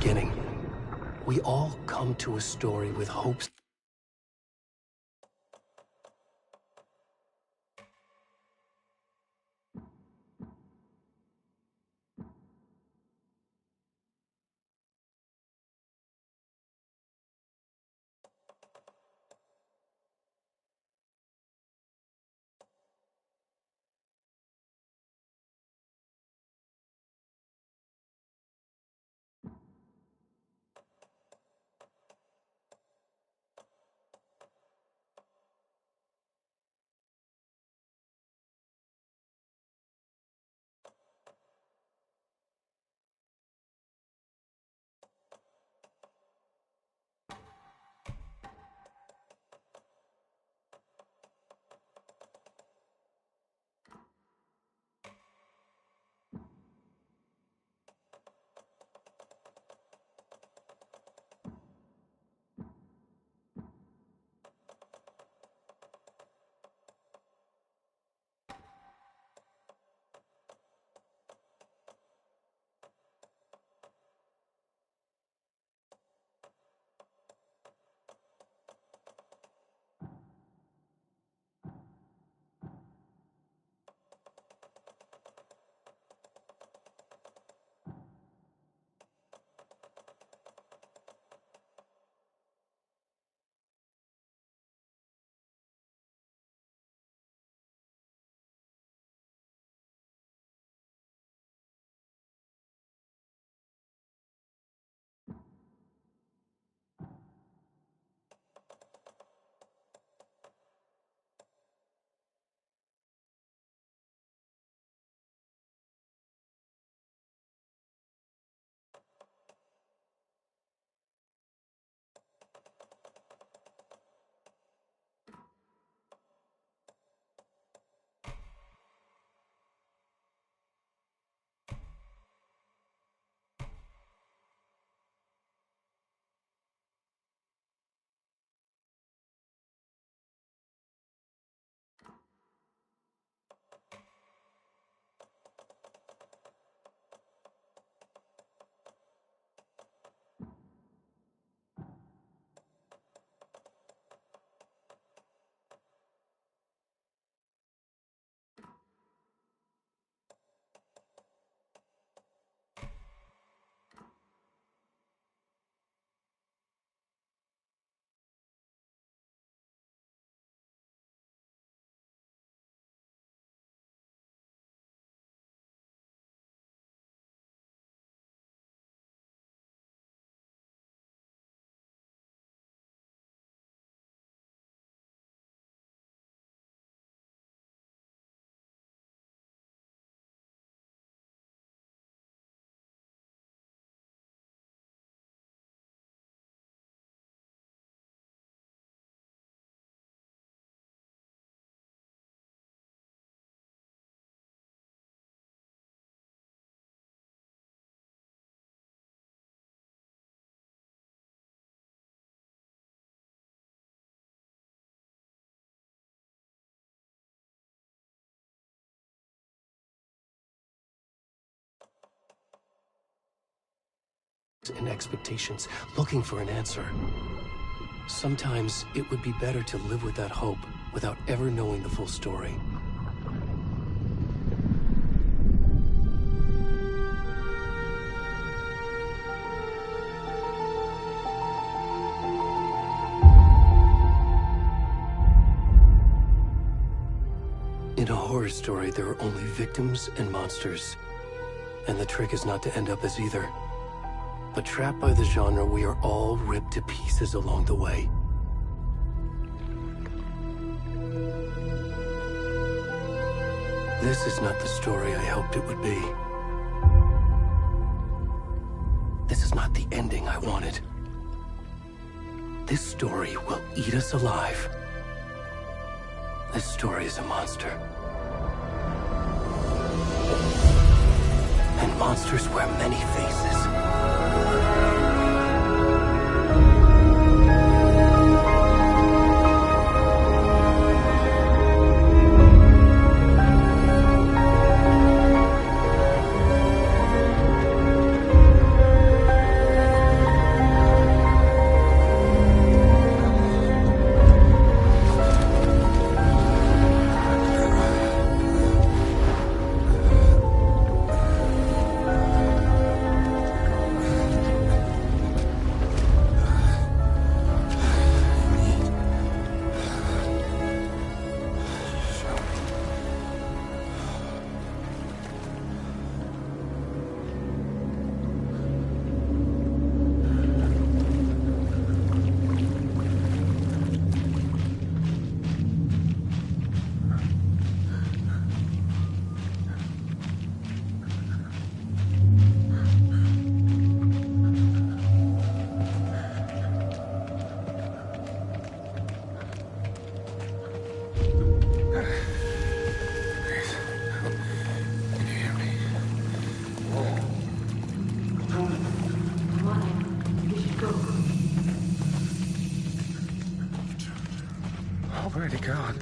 beginning. We all come to a story with hopes. And expectations, looking for an answer. Sometimes it would be better to live with that hope without ever knowing the full story. In a horror story, there are only victims and monsters. And the trick is not to end up as either. But trapped by the genre, we are all ripped to pieces along the way. This is not the story I hoped it would be. This is not the ending I wanted. This story will eat us alive. This story is a monster. And monsters wear many faces. God.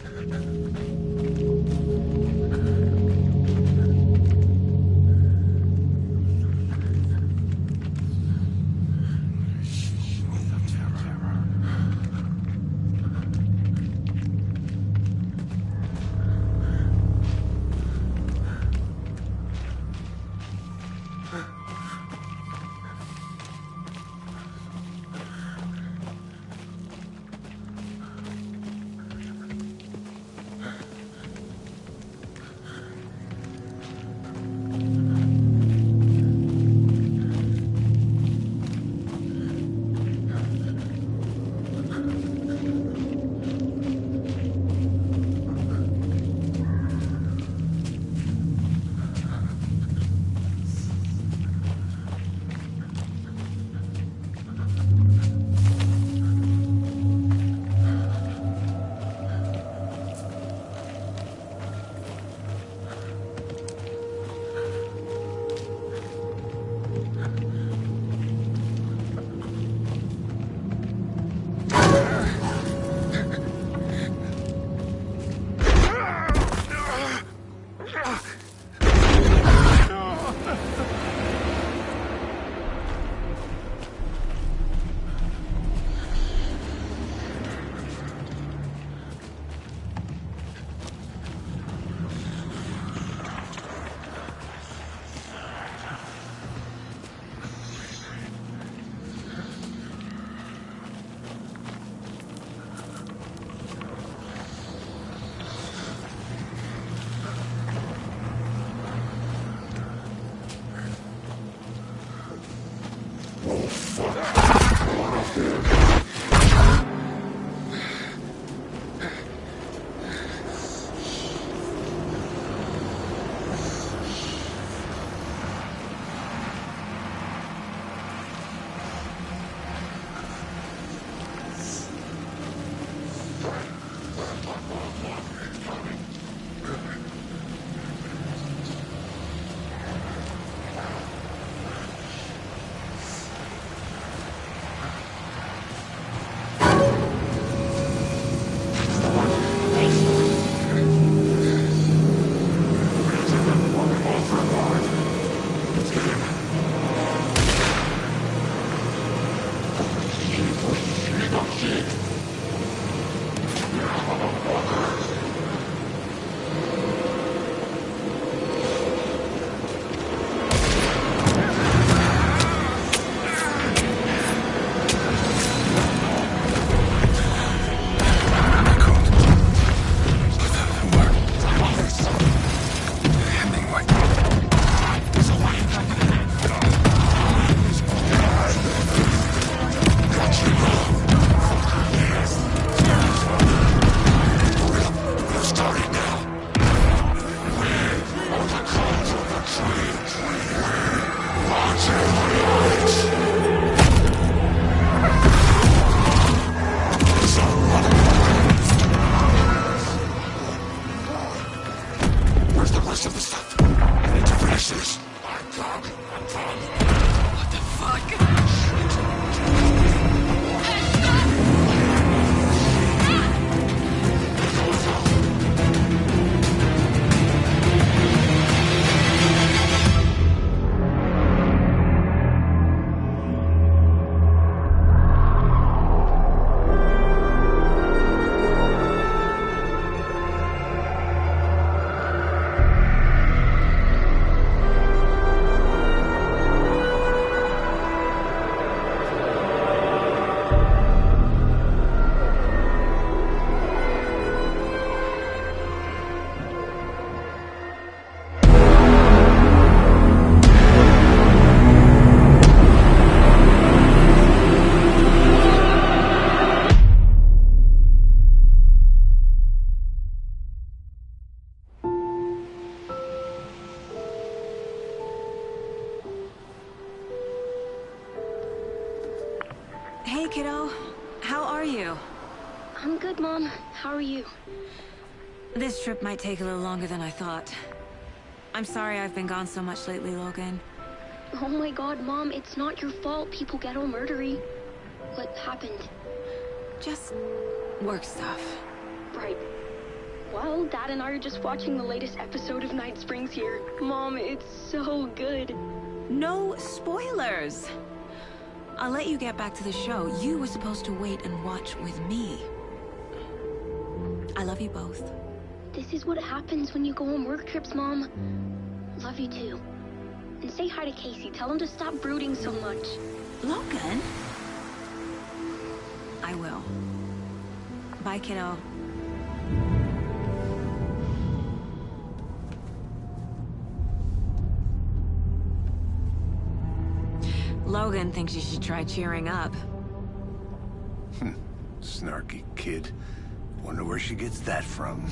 Hey, kiddo. How are you? I'm good, Mom. How are you? This trip might take a little longer than I thought. I'm sorry I've been gone so much lately, Logan. Oh my god, Mom, it's not your fault people get all murdery. What happened? Just work stuff. Right. Well, Dad and I are just watching the latest episode of Night Springs here. Mom, it's so good. No spoilers! I'll let you get back to the show. You were supposed to wait and watch with me. I love you both. This is what happens when you go on work trips, Mom. Love you too. And say hi to Casey. Tell him to stop brooding so much. Logan? I will. Bye, kiddo. Logan thinks you should try cheering up. Snarky kid. Wonder where she gets that from.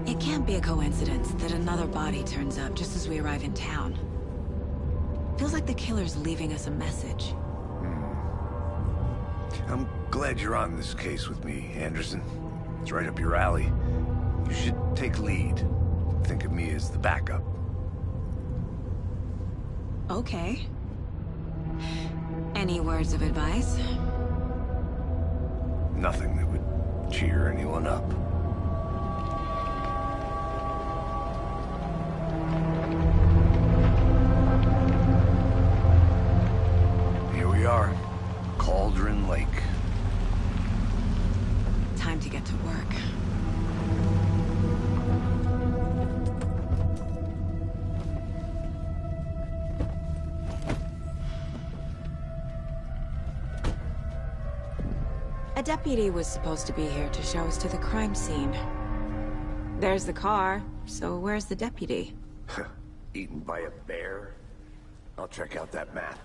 It can't be a coincidence that another body turns up just as we arrive in town. Feels like the killer's leaving us a message. I'm glad you're on this case with me, Anderson. It's right up your alley. You should take lead. Think of me as the backup. Okay. Any words of advice? Nothing that would cheer anyone up. Here we are. Cauldron Lake. Time to get to work. A deputy was supposed to be here to show us to the crime scene. There's the car, so where's the deputy? Eaten by a bear? I'll check out that map.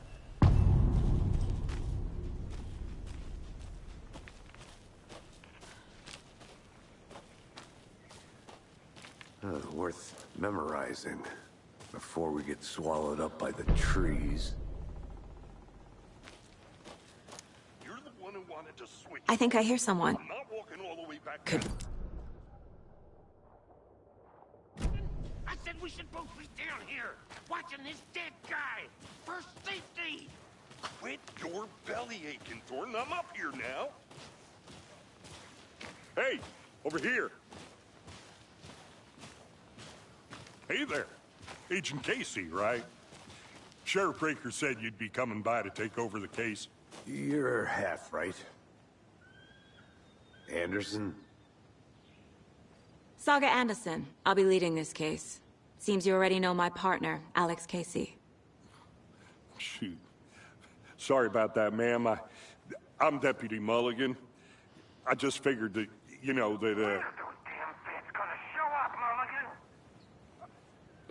Worth memorizing before we get swallowed up by the trees. You're the one who wanted to switch. I think I hear someone. I'm not walking all the way back. Could... I said we should both be down here, watching this dead guy. For safety. Quit your belly aching, Thornton. I'm up here now. Hey, over here. Hey there. Agent Casey, right? Sheriff Breaker said you'd be coming by to take over the case. You're half right. Anderson? Saga Anderson. I'll be leading this case. Seems you already know my partner, Alex Casey. Shoot. Sorry about that, ma'am. I'm Deputy Mulligan. I just figured that, you know, that, Those damn feds gonna show up, Mulligan.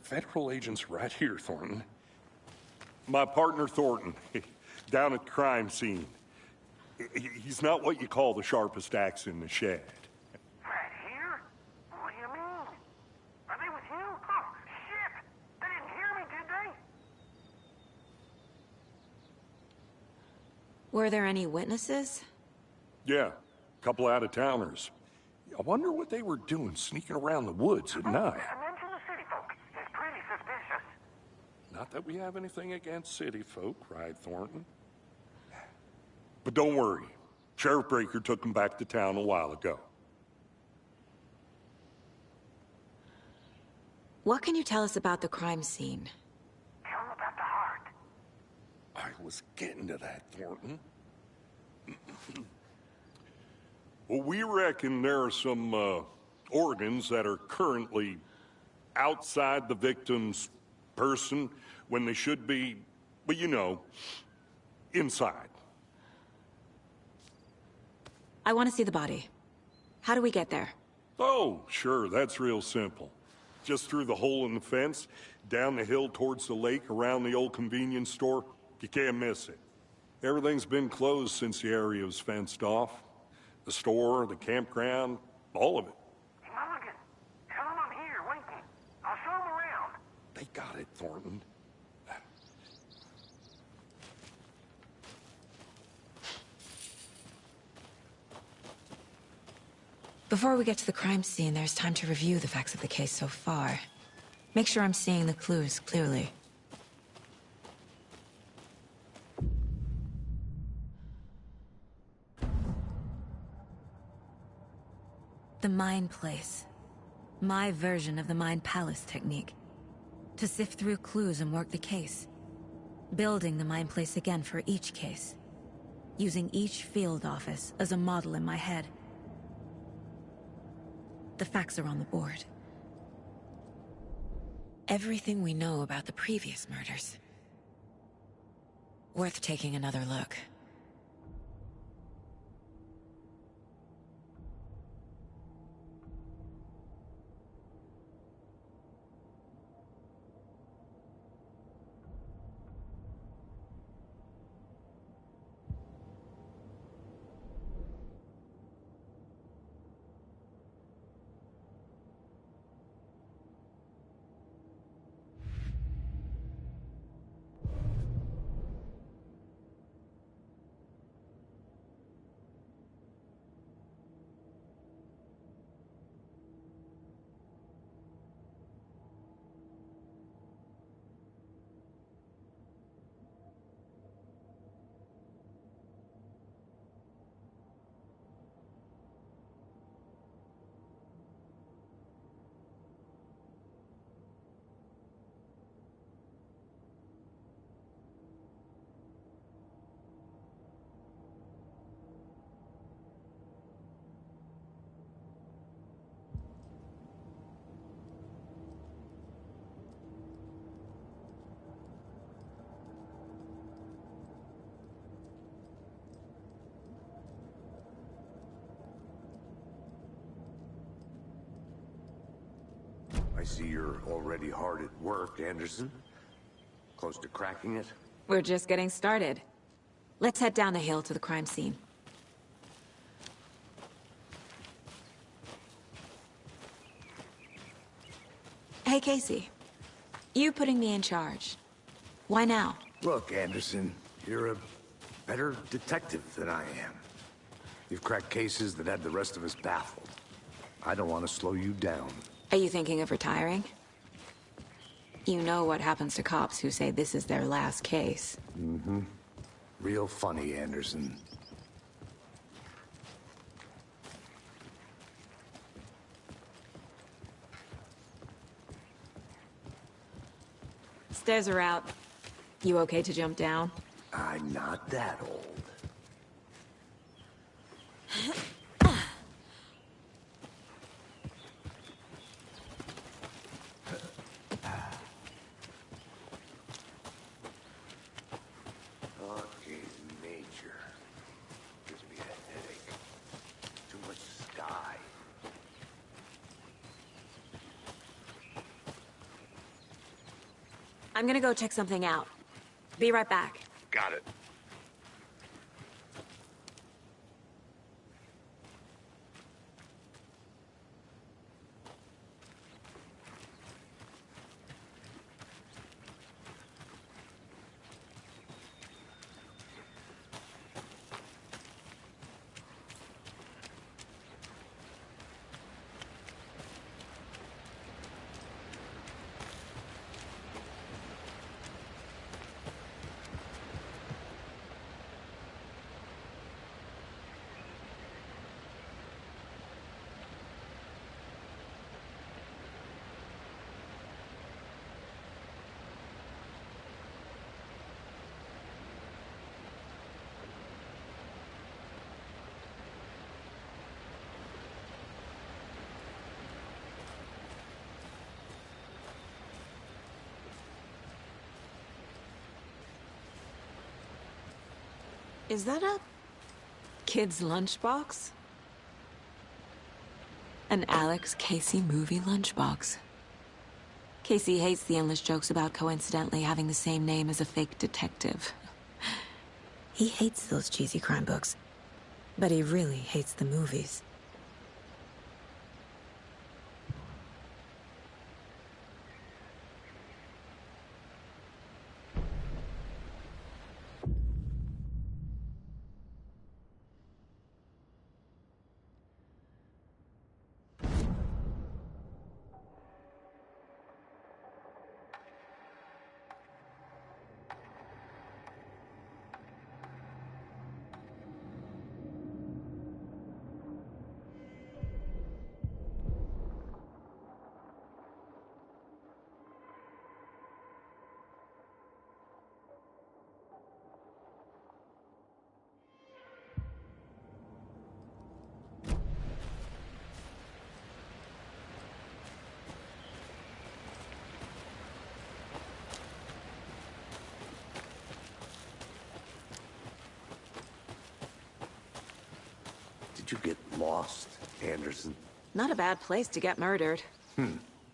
Federal agent's right here, Thornton. My partner, Thornton, down at the crime scene. He's not what you call the sharpest axe in the shed. Right here? What do you mean? Are they with you? Oh, shit! They didn't hear me, did they? Were there any witnesses? Yeah, a couple out-of-towners. I wonder what they were doing sneaking around the woods at night. Mention the city folk. It's pretty suspicious. Not that we have anything against city folk, right, Thornton? But don't worry. Sheriff Breaker took them back to town a while ago. What can you tell us about the crime scene? Tell them about the heart. I was getting to that, Thornton. Well, we reckon there are some organs that are currently outside the victim's person when they should be, well, you know, inside. I want to see the body. How do we get there? Oh, sure, that's real simple. Just through the hole in the fence, down the hill towards the lake, around the old convenience store. You can't miss it. Everything's been closed since the area was fenced off. The store, the campground, all of it. Hey, Mulligan, tell them I'm here, waiting. I'll show them around. They got it, Thornton. Before we get to the crime scene, there's time to review the facts of the case so far. Make sure I'm seeing the clues clearly. The Mind Place. My version of the Mind Palace technique. To sift through clues and work the case. Building the Mind Place again for each case. Using each field office as a model in my head. The facts are on the board. Everything we know about the previous murders. Worth taking another look. I see you're already hard at work, Anderson. Close to cracking it? We're just getting started. Let's head down the hill to the crime scene. Hey, Casey. You putting me in charge. Why now? Look, Anderson, you're a better detective than I am. You've cracked cases that had the rest of us baffled. I don't want to slow you down. Are you thinking of retiring? You know what happens to cops who say this is their last case. Mm-hmm. Real funny, Anderson. Stairs are out. You okay to jump down? I'm not that old. Okay, nature. Gives me a headache. Too much sky. I'm gonna go check something out. Be right back. Got it. Is that a kid's lunchbox? An Alex Casey movie lunchbox. Casey hates the endless jokes about coincidentally having the same name as a fake detective. He hates those cheesy crime books, but he really hates the movies. Did you get lost, Anderson? Not a bad place to get murdered.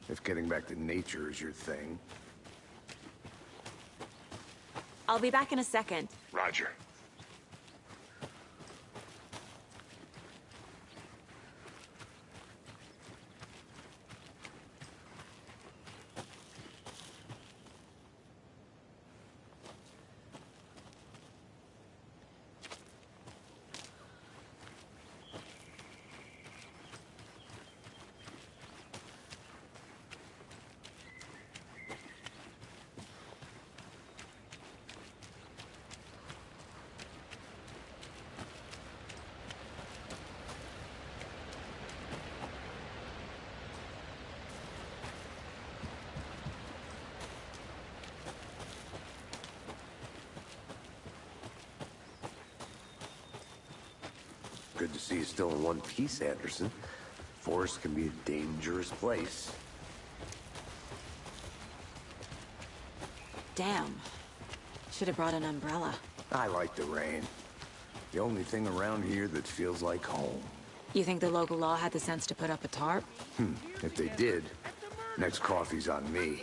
If getting back to nature is your thing. I'll be back in a second. Roger. Good to see you still in one piece, Anderson. Forest can be a dangerous place. Damn. Should have brought an umbrella. I like the rain. The only thing around here that feels like home. You think the local law had the sense to put up a tarp? If they did, next coffee's on me.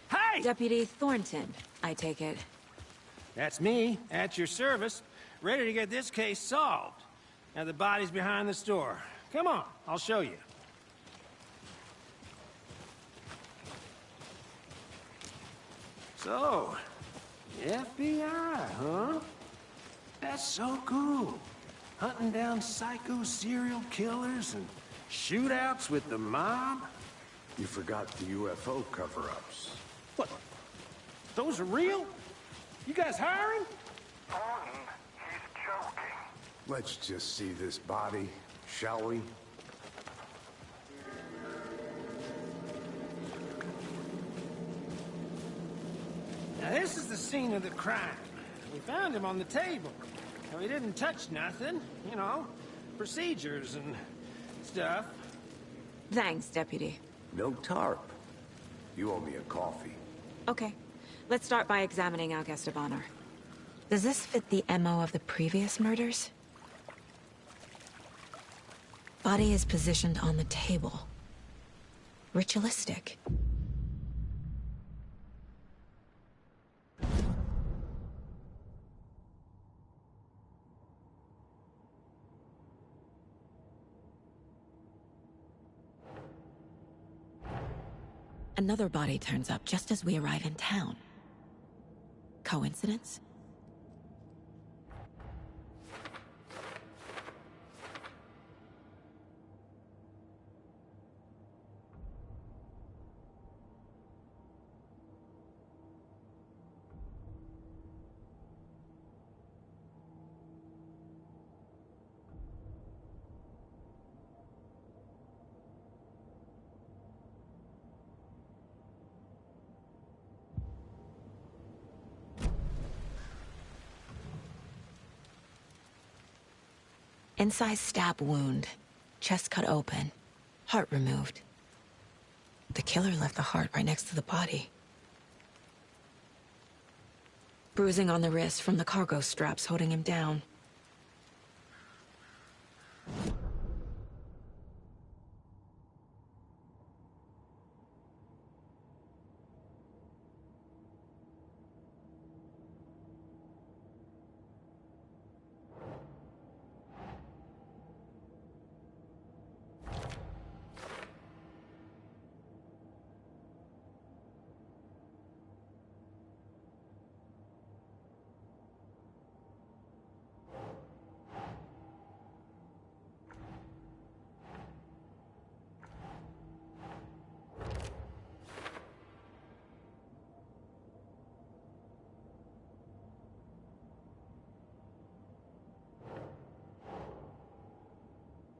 Hey! Deputy Thornton, I take it. That's me, at your service, ready to get this case solved. Now the body's behind the store. Come on, I'll show you. So, the FBI, huh? That's so cool. Hunting down psycho serial killers and shootouts with the mob. You forgot the UFO cover-ups. What? Those are real? You guys hiring? Thornton, he's joking. Let's just see this body, shall we? Now this is the scene of the crime. We found him on the table. Now he didn't touch nothing, you know, procedures and stuff. Thanks, Deputy. No tarp. You owe me a coffee. Okay. Let's start by examining our guest of honor. Does this fit the MO of the previous murders? Body is positioned on the table. Ritualistic. Another body turns up just as we arrive in town. Coincidence? Incised stab wound, chest cut open, heart removed. The killer left the heart right next to the body. Bruising on the wrist from the cargo straps holding him down.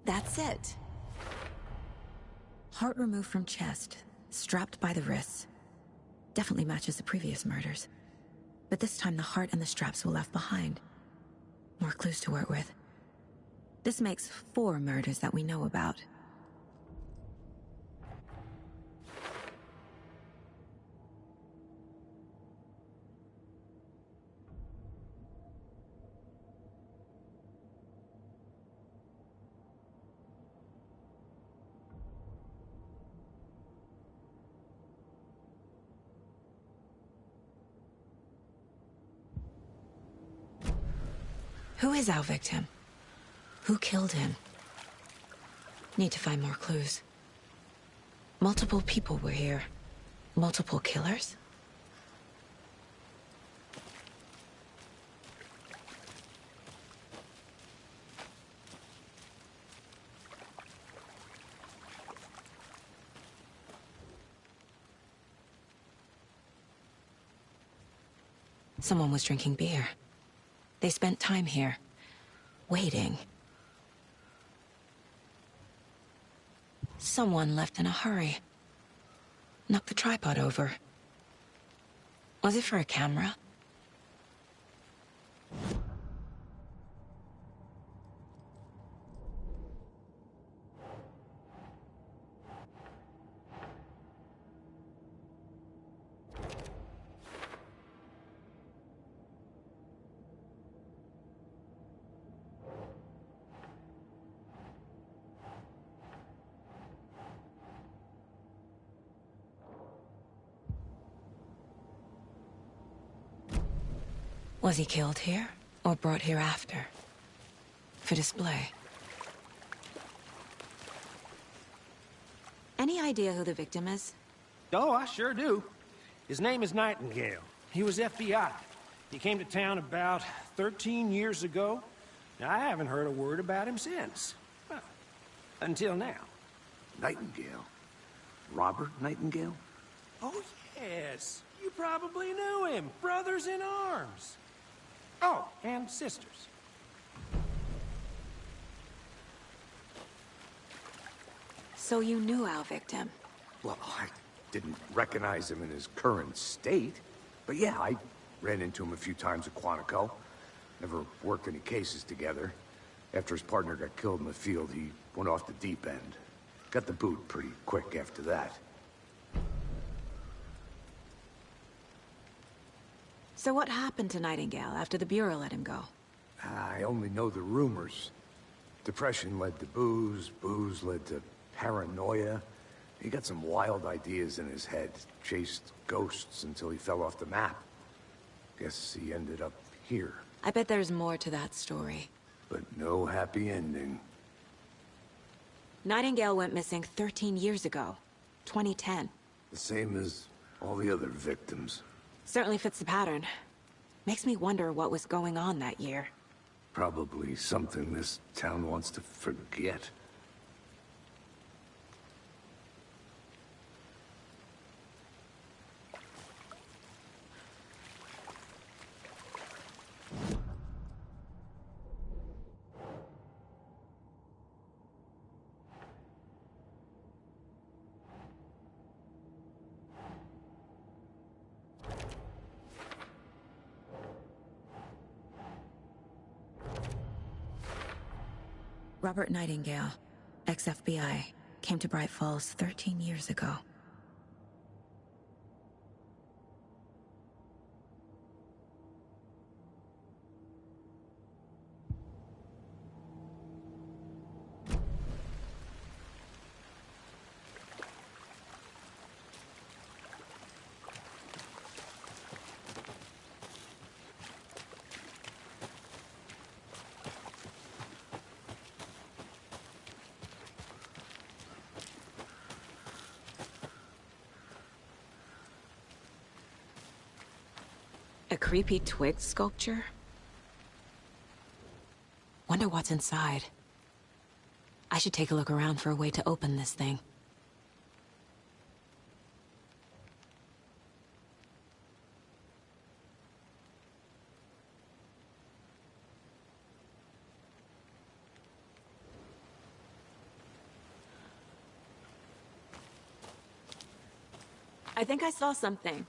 That's it. Heart removed from chest, strapped by the wrists. Definitely matches the previous murders. But this time the heart and the straps were left behind. More clues to work with. This makes 4 murders that we know about. Who is our victim? Who killed him? Need to find more clues. Multiple people were here. Multiple killers? Someone was drinking beer. They spent time here, waiting. Someone left in a hurry. Knocked the tripod over. Was it for a camera? Was he killed here, or brought here after? For display? Any idea who the victim is? Oh, I sure do. His name is Nightingale. He was FBI. He came to town about 13 years ago. Now, I haven't heard a word about him since. Well, until now. Nightingale? Robert Nightingale? Oh, yes. You probably knew him. Brothers in arms. Oh, and sisters. So you knew our victim? Well, I didn't recognize him in his current state. But yeah, I ran into him a few times at Quantico. Never worked any cases together. After his partner got killed in the field, he went off the deep end. Got the boot pretty quick after that. So what happened to Nightingale after the Bureau let him go? I only know the rumors. Depression led to booze, booze led to paranoia. He got some wild ideas in his head, chased ghosts until he fell off the map. Guess he ended up here. I bet there's more to that story. But no happy ending. Nightingale went missing 13 years ago. 2010. The same as all the other victims. Certainly fits the pattern. Makes me wonder what was going on that year. Probably something this town wants to forget. Robert Nightingale, ex-FBI, came to Bright Falls 13 years ago. A creepy twig sculpture? Wonder what's inside. I should take a look around for a way to open this thing. I think I saw something.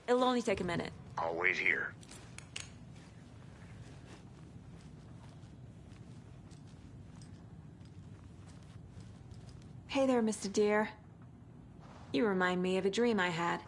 It'll only take a minute. I'll wait here. Hey there, Mr. Deer. You remind me of a dream I had.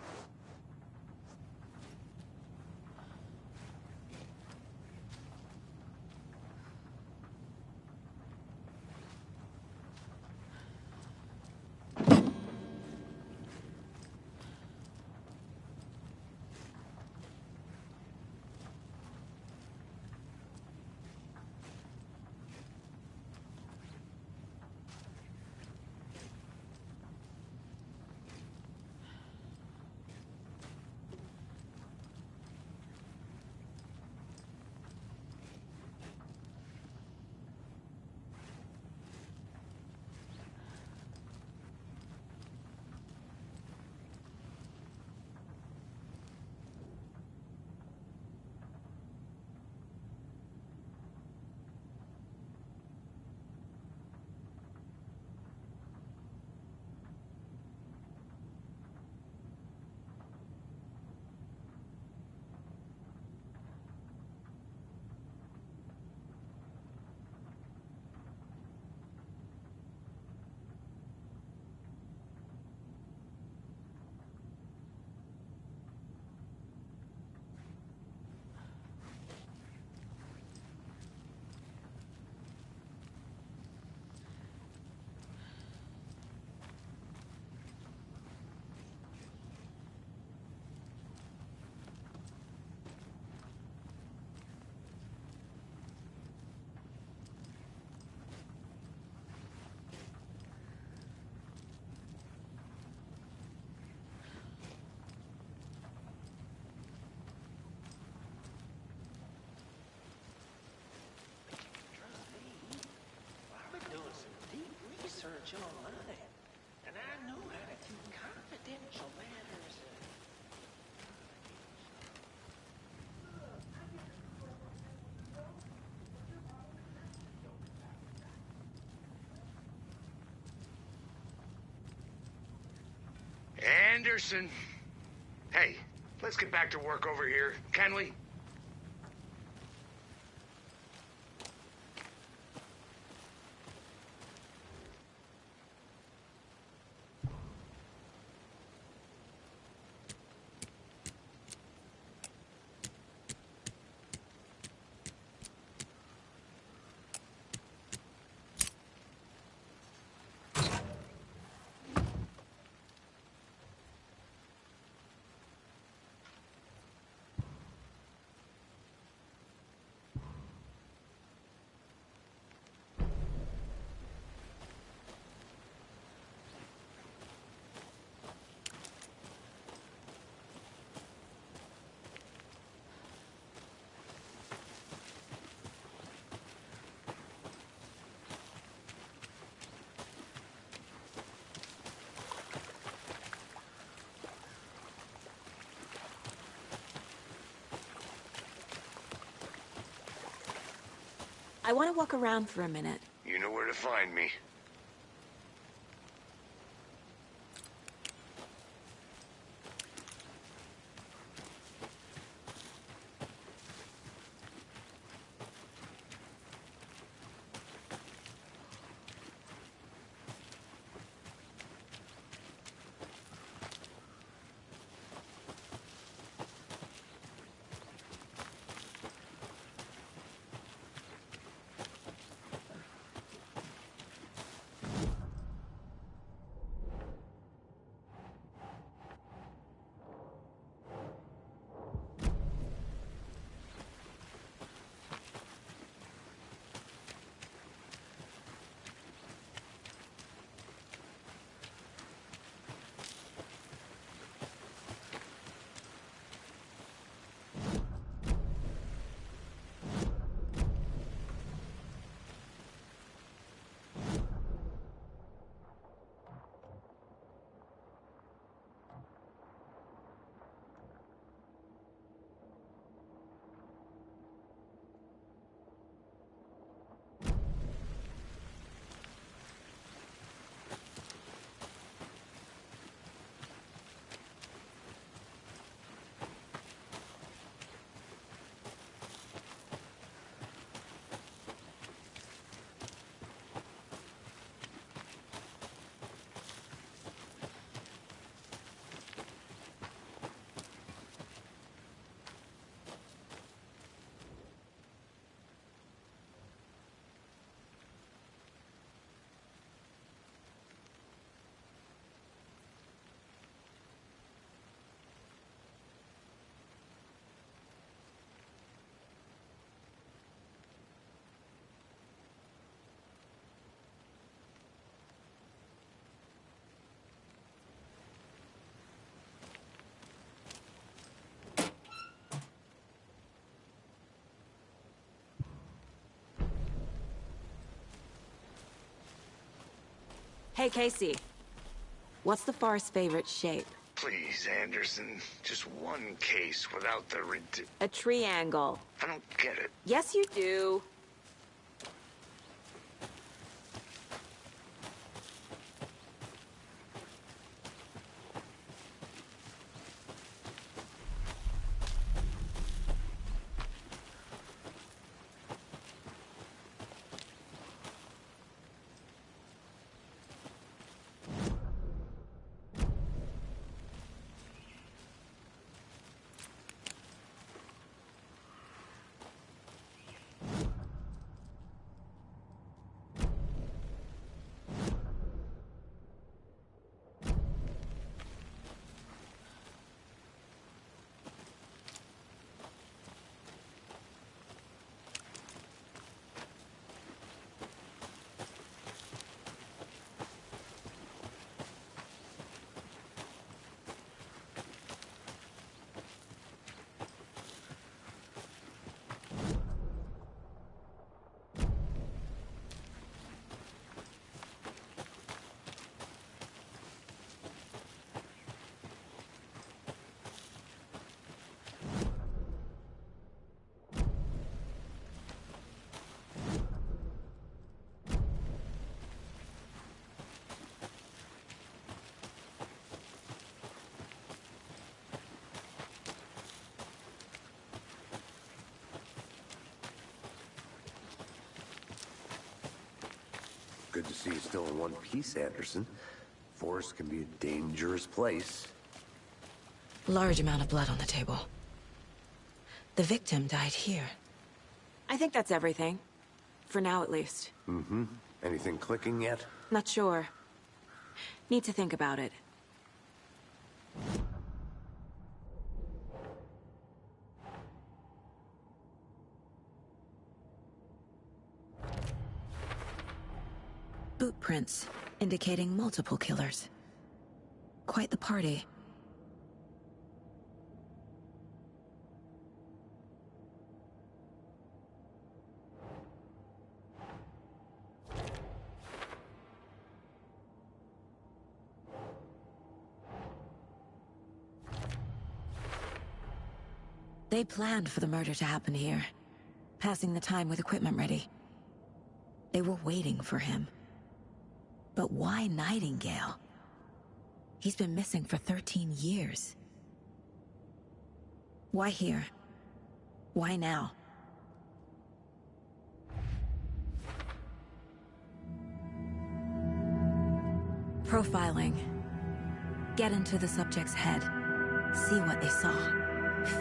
Anderson. Hey, let's get back to work over here, can we? I want to walk around for a minute. You know where to find me. Hey, Casey. What's the Forest's favorite shape? Please, Anderson. Just one case without the A triangle. I don't get it. Yes, you do. good to see you still in one piece, Anderson. Forest can be a dangerous place. Large amount of blood on the table. The victim died here. I think that's everything. For now, at least. Mm-hmm. Anything clicking yet? Not sure. Need to think about it. Boot prints, indicating multiple killers. Quite the party. They planned for the murder to happen here, passing the time with equipment ready. They were waiting for him. But why Nightingale? He's been missing for 13 years. Why here? Why now? Profiling. Get into the subject's head. See what they saw.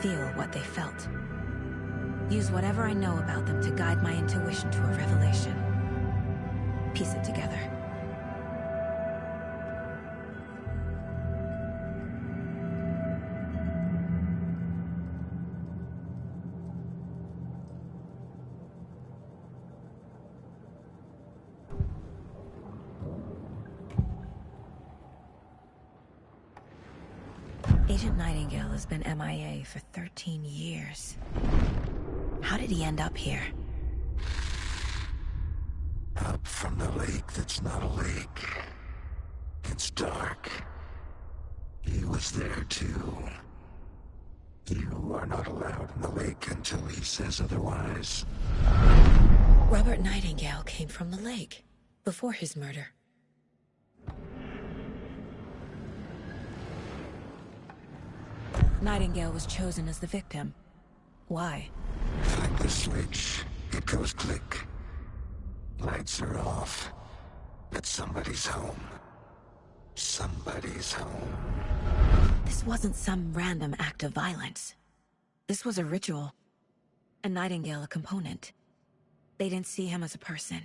Feel what they felt. Use whatever I know about them to guide my intuition to a revelation. Piece it together. Agent Nightingale has been MIA for 13 years. How did he end up here? Up from the lake that's not a lake. It's dark. He was there too. You are not allowed in the lake until he says otherwise. Robert Nightingale came from the lake, before his murder. Nightingale was chosen as the victim. Why? Find the switch. It goes click. Lights are off. But somebody's home. Somebody's home. This wasn't some random act of violence. This was a ritual. And Nightingale a component. They didn't see him as a person.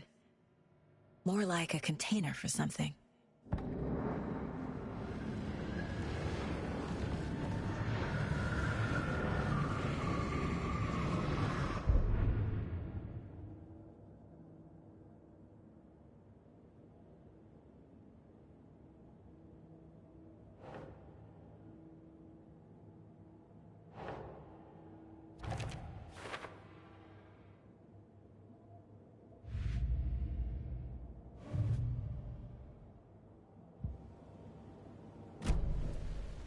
More like a container for something.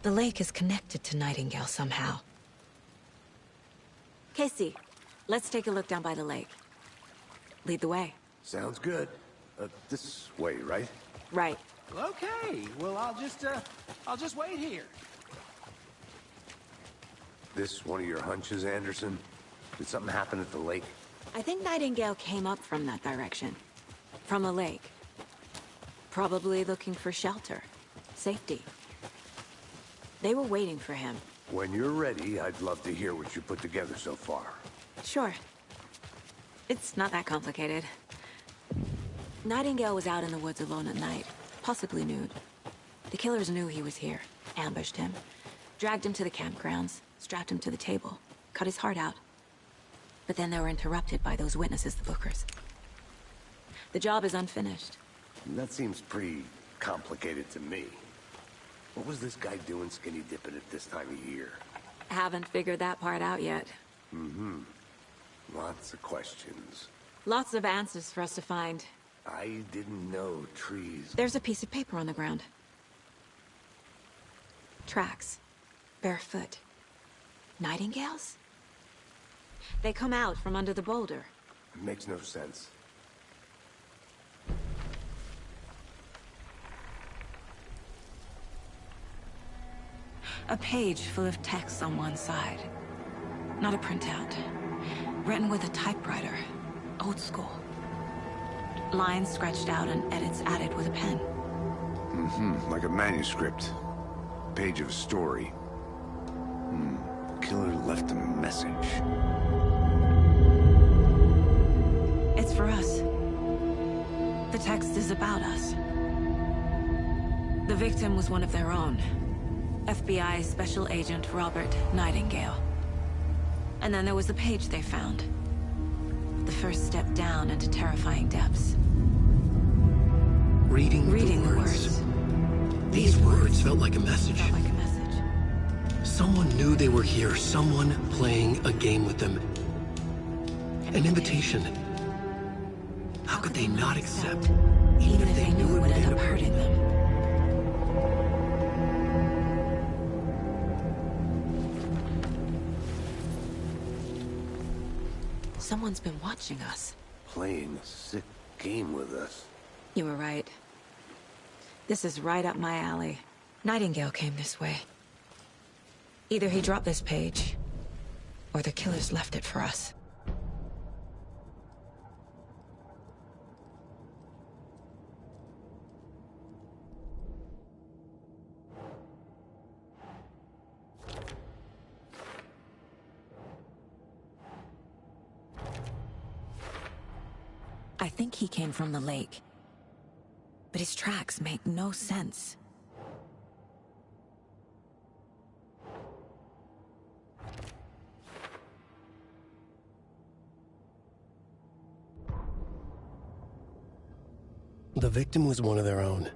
The lake is connected to Nightingale somehow. Casey, let's take a look down by the lake. Lead the way. Sounds good. This way, right? Right. Okay, well, I'll just wait here. This one of your hunches, Anderson? Did something happen at the lake? I think Nightingale came up from that direction. From the lake. Probably looking for shelter. Safety. They were waiting for him. When you're ready, I'd love to hear what you put together so far. Sure. It's not that complicated. Nightingale was out in the woods alone at night, possibly nude. The killers knew he was here, ambushed him, dragged him to the campgrounds, strapped him to the table, cut his heart out. But then they were interrupted by those witnesses, the Bookers. The job is unfinished. That seems pretty complicated to me. What was this guy doing skinny dipping at this time of year? Haven't figured that part out yet. Mm-hmm. Lots of questions. Lots of answers for us to find. I didn't know trees... There's a piece of paper on the ground. Tracks. Barefoot. Nightingales? They come out from under the boulder. It makes no sense. A page full of text on one side. Not a printout. Written with a typewriter. Old school. Lines scratched out and edits added with a pen. Mm-hmm, like a manuscript. Page of a story. Killer left a message. It's for us. The text is about us. The victim was one of their own. FBI Special Agent Robert Nightingale. And then there was the page they found. The first step down into terrifying depths. Reading the words. These words felt like a message. Someone knew they were here. Someone playing a game with them. An invitation. How could they not accept, even if they knew it would end up hurting them? Someone's been watching us. Playing a sick game with us. You were right. This is right up my alley. Nightingale came this way. Either he dropped this page, or the killers left it for us. I think he came from the lake. But his tracks make no sense. The victim was one of their own.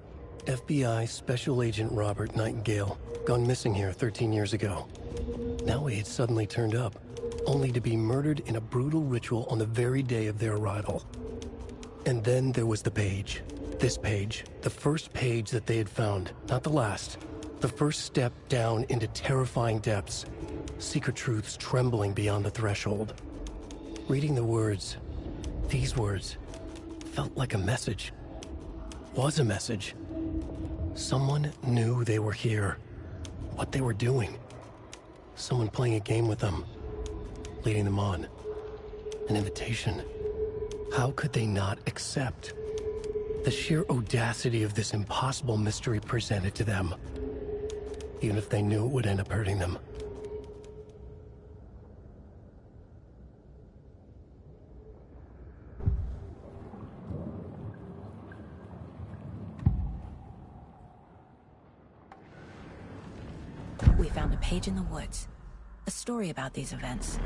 FBI Special Agent Robert Nightingale, gone missing here 13 years ago. Now he had suddenly turned up, only to be murdered in a brutal ritual on the very day of their arrival. And then there was the page. This page, the first page that they had found, not the last. The first step down into terrifying depths. Secret truths trembling beyond the threshold. Reading the words, these words, felt like a message. Was a message. Someone knew they were here. What they were doing. Someone playing a game with them. Leading them on. An invitation. How could they not accept? The sheer audacity of this impossible mystery presented to them. Even if they knew it would end up hurting them. We found a page in the woods. A story about these events.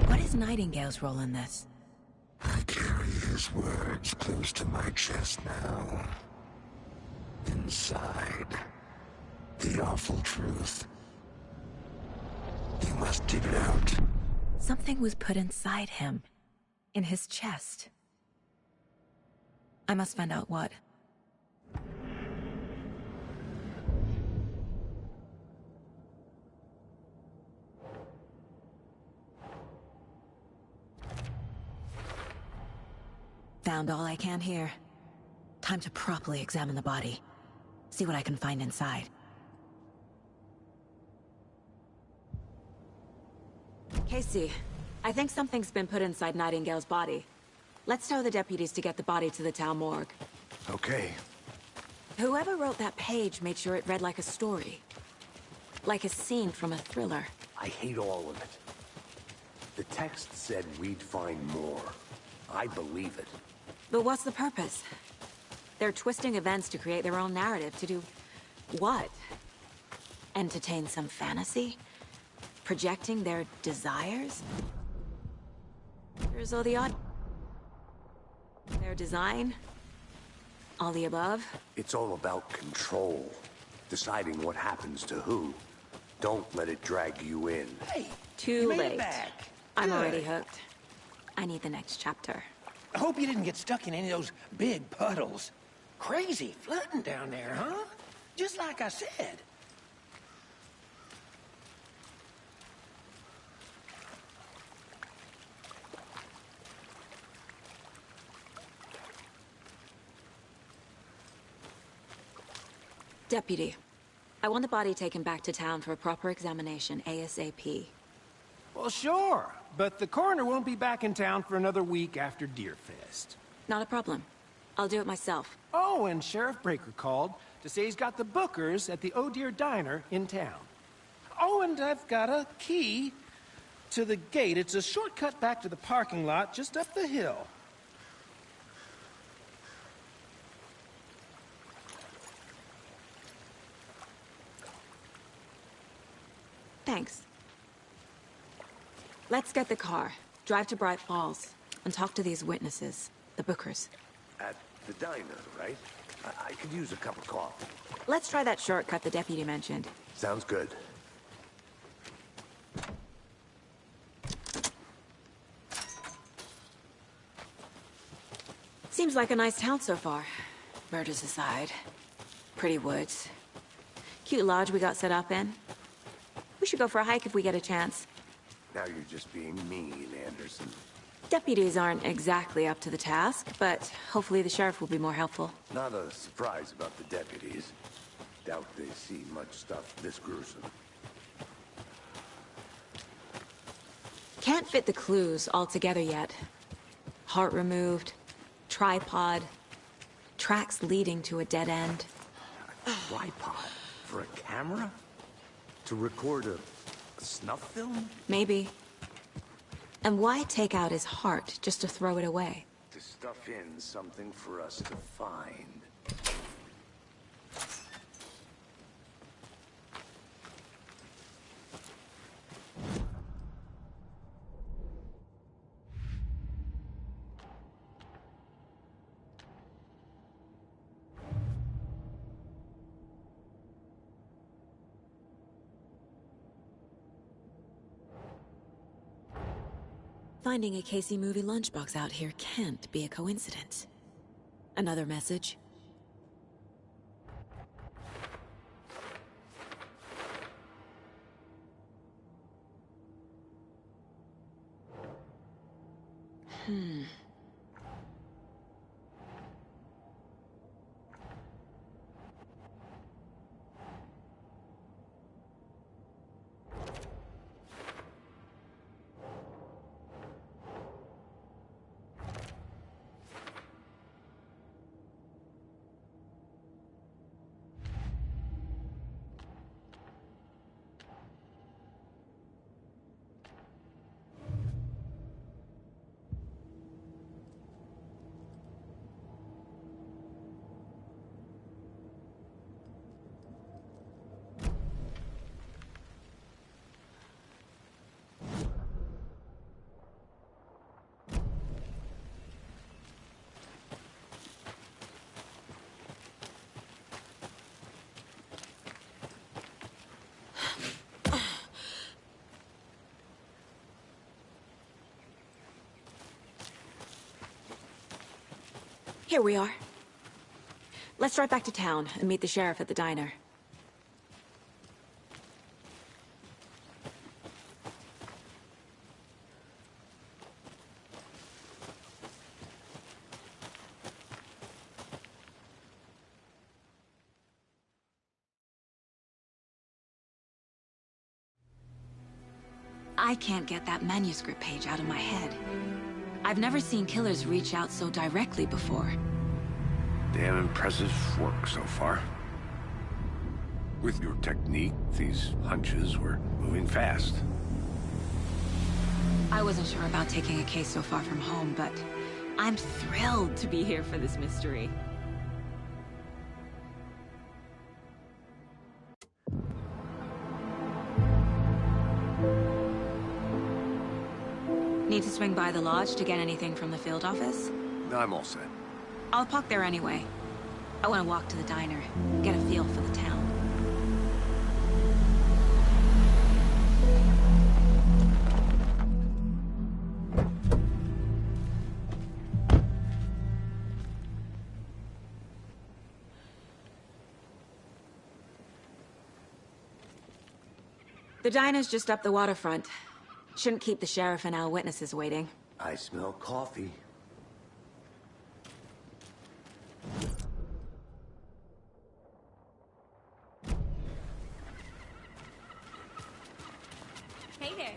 What is Nightingale's role in this? I carry his words close to my chest now. Inside, the awful truth. You must dig it out. Something was put inside him. In his chest. I must find out what. Found all I can here. Time to properly examine the body. See what I can find inside. Casey, I think something's been put inside Nightingale's body. Let's tell the deputies to get the body to the town morgue. Okay. Whoever wrote that page made sure it read like a story. Like a scene from a thriller. I hate all of it. The text said we'd find more. I believe it. But what's the purpose? They're twisting events to create their own narrative. To do what? Entertain some fantasy? Projecting their desires? There's all the odd... Their design? All the above? It's all about control. Deciding what happens to who. Don't let it drag you in. Hey, Too you made late. it back. I'm Good. already hooked. I need the next chapter. I hope you didn't get stuck in any of those big puddles. Crazy flooding down there, huh? Just like I said. Deputy, I want the body taken back to town for a proper examination ASAP. Well, sure, but the coroner won't be back in town for another week after Deerfest. Not a problem. I'll do it myself. Oh, and Sheriff Breaker called to say he's got the Bookers at the Oh Dear Diner in town. Oh, and I've got a key to the gate. It's a shortcut back to the parking lot just up the hill. Thanks. Let's get the car, drive to Bright Falls, and talk to these witnesses, the Bookers. At the diner, right? I could use a cup of coffee. Let's try that shortcut the deputy mentioned. Sounds good. Seems like a nice town so far. Murders aside. Pretty woods. Cute lodge we got set up in. We should go for a hike if we get a chance. Now you're just being mean, Anderson. Deputies aren't exactly up to the task, but hopefully the sheriff will be more helpful. Not a surprise about the deputies. Doubt they see much stuff this gruesome. Can't fit the clues all together yet. Heart removed, tripod, tracks leading to a dead end. A tripod? For a camera? To record a snuff film? Maybe. And why take out his heart just to throw it away? To stuff in something for us to find. Finding a Casey movie lunchbox out here can't be a coincidence. Another message? Here we are. Let's drive back to town and meet the sheriff at the diner. I can't get that manuscript page out of my head. I've never seen killers reach out so directly before. Damn impressive work so far. With your technique, these hunches were moving fast. I wasn't sure about taking a case so far from home, but I'm thrilled to be here for this mystery. Need to swing by the lodge to get anything from the field office? No, I'm all set. I'll park there anyway. I want to walk to the diner, get a feel for the town. The diner's just up the waterfront. Shouldn't keep the sheriff and our witnesses waiting. I smell coffee. Hey there.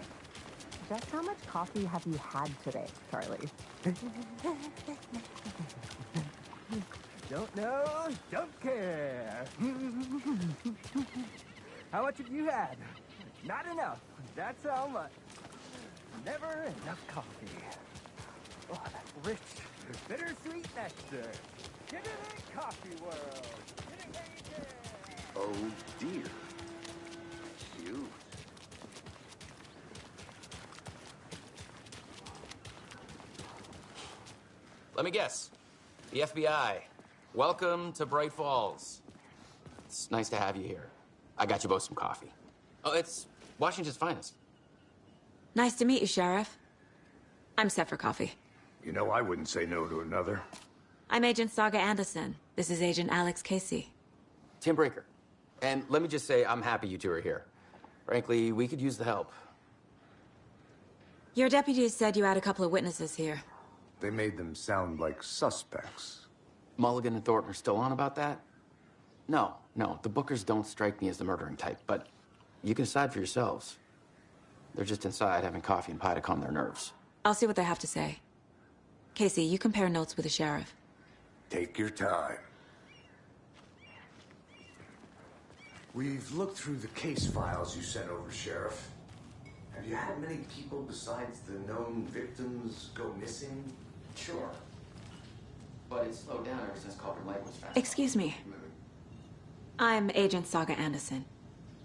Just how much coffee have you had today, Charlie? Don't know, don't care. How much have you had? Not enough. That's how much. Never enough coffee. Oh, that rich, bittersweet nectar. Give me that coffee world. Oh dear. You. Let me guess. The FBI. Welcome to Bright Falls. It's nice to have you here. I got you both some coffee. Oh, it's Washington's finest. Nice to meet you, Sheriff. I'm set for coffee. You know, I wouldn't say no to another. I'm Agent Saga Anderson. This is Agent Alex Casey. Tim Breaker. And let me just say, I'm happy you two are here. Frankly, we could use the help. Your deputies said you had a couple of witnesses here. They made them sound like suspects. Mulligan and Thornton are still on about that? No, the Bookers don't strike me as the murdering type, but you can decide for yourselves. They're just inside having coffee and pie to calm their nerves. I'll see what they have to say. Casey, you compare notes with the sheriff. Take your time. We've looked through the case files you sent over, Sheriff. Have you had many people besides the known victims go missing? Sure. But it's slowed down ever since Cauldron Lake was found. Excuse me. I'm Agent Saga Anderson.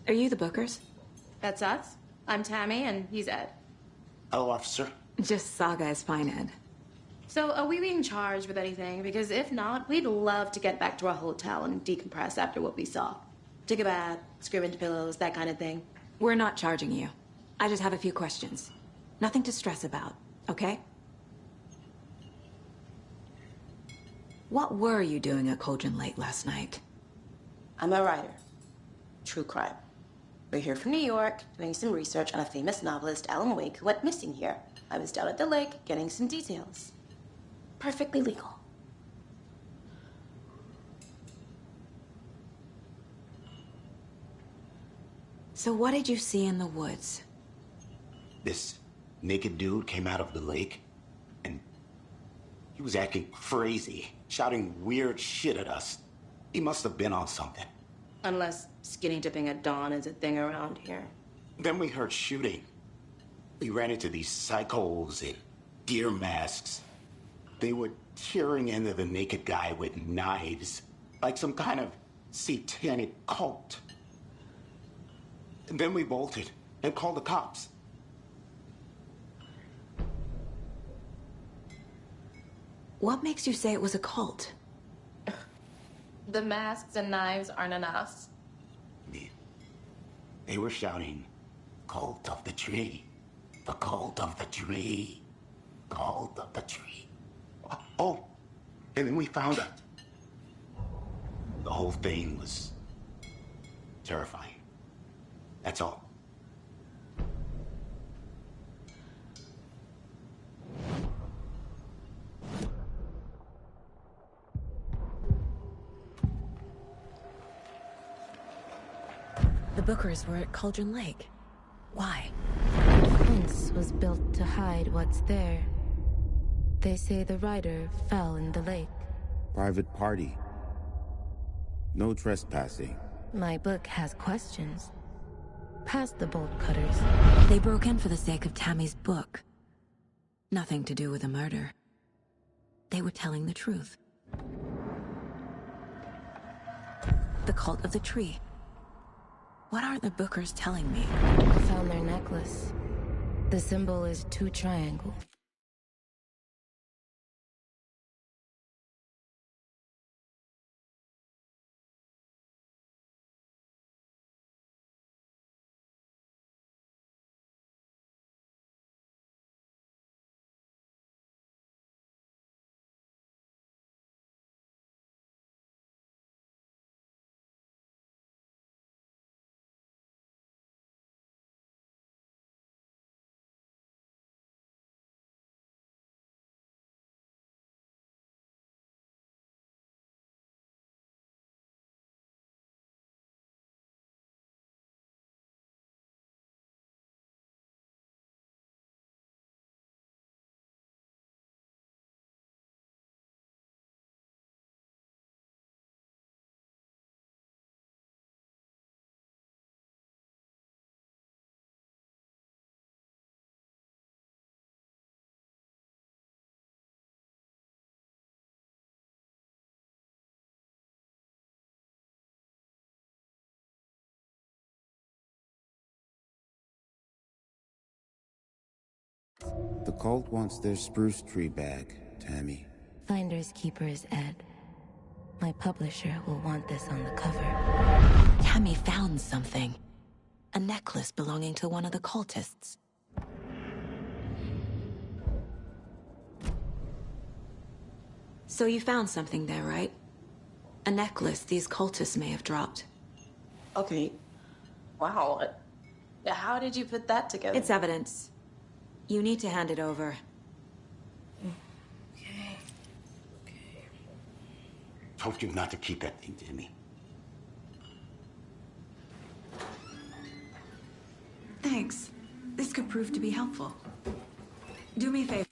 Are you the Bookers? That's us. I'm Tammy, and he's Ed. Hello, officer. Just Saga is fine, Ed. So, are we being charged with anything? Because if not, we'd love to get back to our hotel and decompress after what we saw. Take a bath, scream into pillows, that kind of thing. We're not charging you. I just have a few questions. Nothing to stress about, okay? What were you doing at Cauldron Lake last night? I'm a writer. True crime. We're here from New York, doing some research on a famous novelist, Alan Wake, who went missing here. I was down at the lake, getting some details. Perfectly legal. So what did you see in the woods? This naked dude came out of the lake, and he was acting crazy, shouting weird shit at us. He must have been on something. Unless skinny dipping at dawn is a thing around here. Then we heard shooting. We ran into these psychos in deer masks. They were tearing into the naked guy with knives, like some kind of satanic cult. And then we bolted and called the cops. What makes you say it was a cult? The masks and knives aren't enough. They were shouting, "Cult of the tree, the cult of the tree, cult of the tree." Oh, and then we found her. The whole thing was terrifying. That's all. The Bookers were at Cauldron Lake. Why? The fence was built to hide what's there. They say the rider fell in the lake. Private party. No trespassing. My book has questions. Past the bolt cutters. They broke in for the sake of Tammy's book. Nothing to do with a murder. They were telling the truth. The cult of the tree. What are the Bookers telling me? I found their necklace. The symbol is 2 triangles. The cult wants their spruce tree back, Tammy. Finders keepers, Ed. My publisher will want this on the cover. Tammy found something. A necklace belonging to one of the cultists. So you found something there, right? A necklace these cultists may have dropped. Okay. Wow. How did you put that together? It's evidence. You need to hand it over. Okay. Told you not to keep that thing, Tammy. Thanks. This could prove to be helpful. Do me a favor.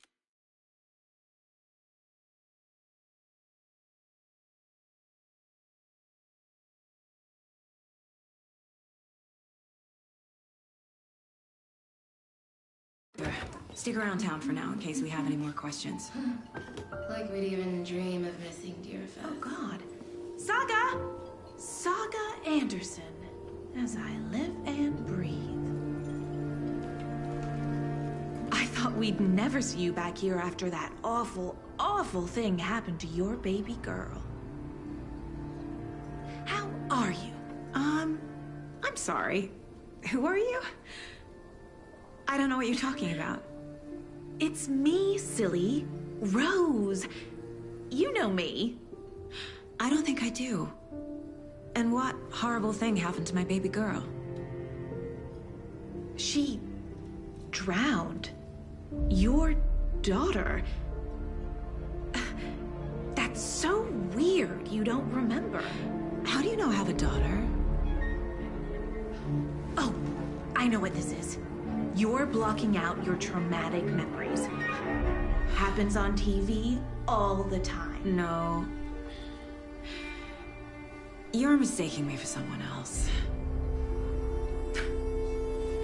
Stick around town for now in case we have any more questions. Like we'd even dream of missing Deerfest. Oh, God. Saga! Saga Anderson. As I live and breathe. I thought we'd never see you back here after that awful, awful thing happened to your baby girl. How are you? I'm sorry. Who are you? I don't know what you're talking about. It's me, silly. Rose. You know me. I don't think I do. And what horrible thing happened to my baby girl? She drowned. Your daughter. That's so weird you don't remember. How do you know I have a daughter? Oh, I know what this is. You're blocking out your traumatic memories. Happens on TV all the time. No. You're mistaking me for someone else.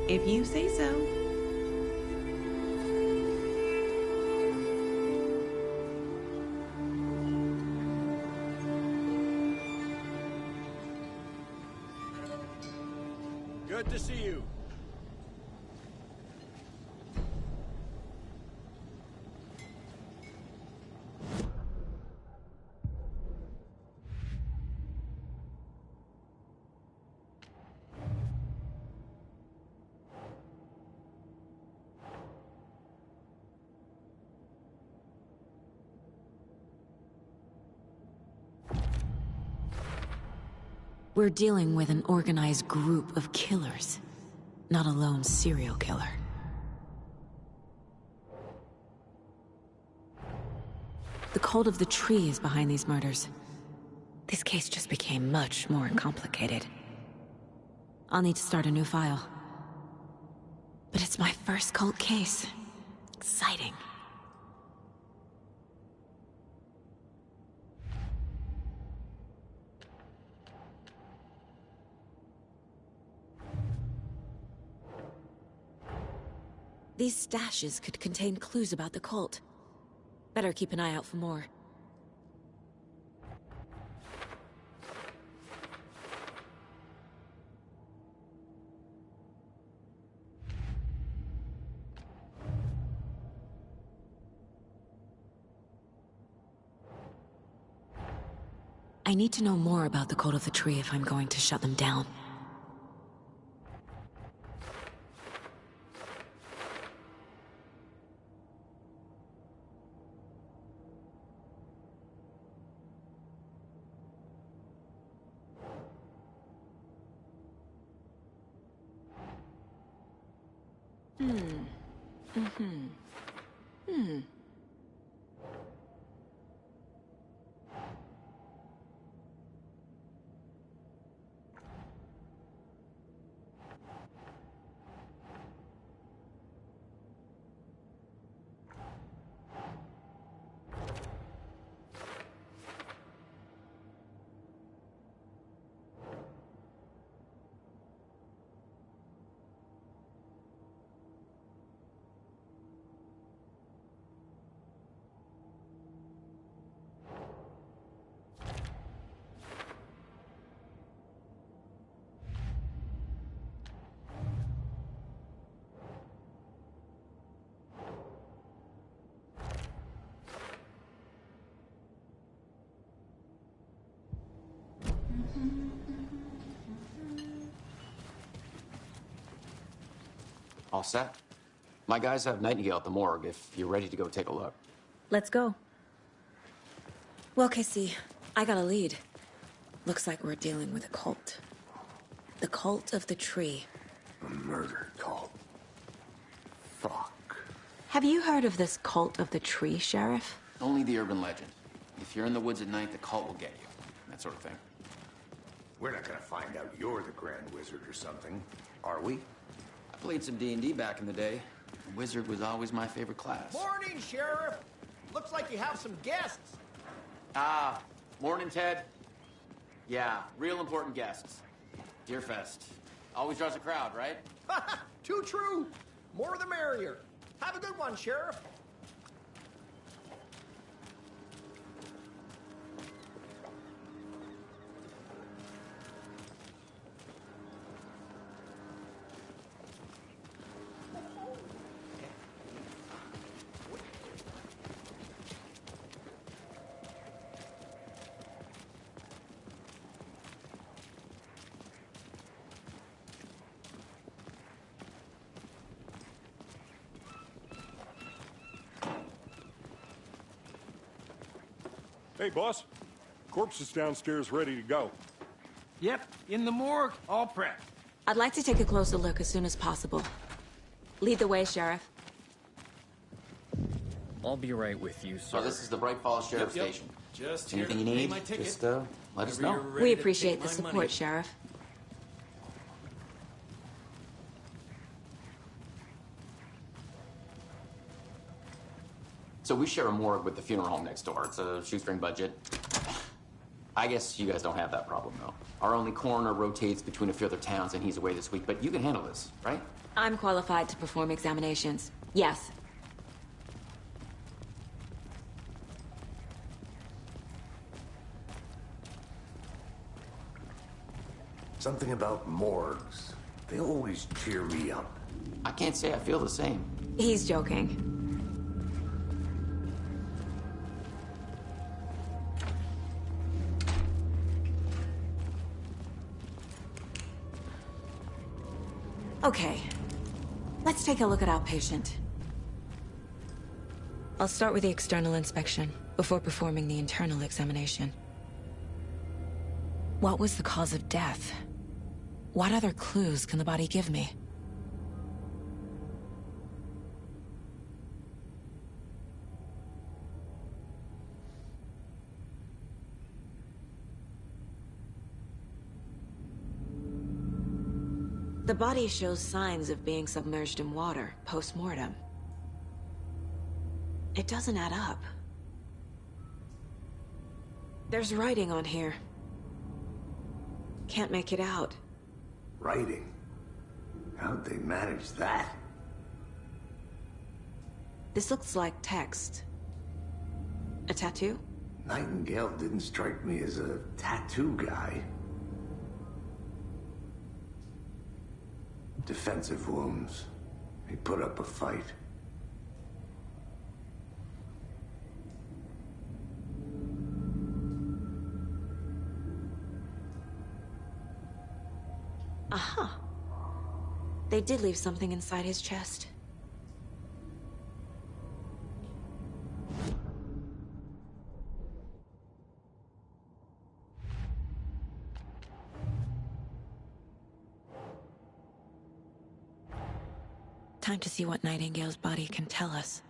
If you say so. Good to see you. We're dealing with an organized group of killers, not a lone serial killer. The cult of the tree is behind these murders. This case just became much more complicated. I'll need to start a new file. But it's my first cult case. Exciting. These stashes could contain clues about the cult. Better keep an eye out for more. I need to know more about the cult of the tree if I'm going to shut them down. set. My guys have Nightingale at the morgue if you're ready to go take a look. Let's go. Well, Casey, I got a lead. Looks like we're dealing with a cult. The cult of the tree. A murder cult. Fuck. Have you heard of this cult of the tree, Sheriff? Only the urban legend. If you're in the woods at night, the cult will get you. That sort of thing. We're not gonna find out you're the Grand Wizard or something, are we? I played some D&D back in the day. Wizard was always my favorite class. Morning, Sheriff. Looks like you have some guests. Ah, morning, Ted. Yeah, real important guests. Deerfest. Always draws a crowd, right? Too true. More the merrier. Have a good one, Sheriff. Hey, boss. Corpse is downstairs ready to go. Yep, in the morgue, all prepped. I'd like to take a closer look as soon as possible. Lead the way, Sheriff. I'll be right with you, sir. So this is the Bright Falls Sheriff Station. Just anything you need, just let us know. We appreciate the support, Sheriff. So we share a morgue with the funeral home next door. It's a shoestring budget. I guess you guys don't have that problem, though. Our only coroner rotates between a few other towns, and he's away this week. But you can handle this, right? I'm qualified to perform examinations. Yes. Something about morgues. They always cheer me up. I can't say I feel the same. He's joking. Okay, let's take a look at our patient. I'll start with the external inspection before performing the internal examination. What was the cause of death? What other clues can the body give me? The body shows signs of being submerged in water, post-mortem. It doesn't add up. There's writing on here. Can't make it out. Writing? How'd they manage that? This looks like text. A tattoo? Nightingale didn't strike me as a tattoo guy. Defensive wounds. He put up a fight. Aha. They did leave something inside his chest. Time to see what Nightingale's body can tell us.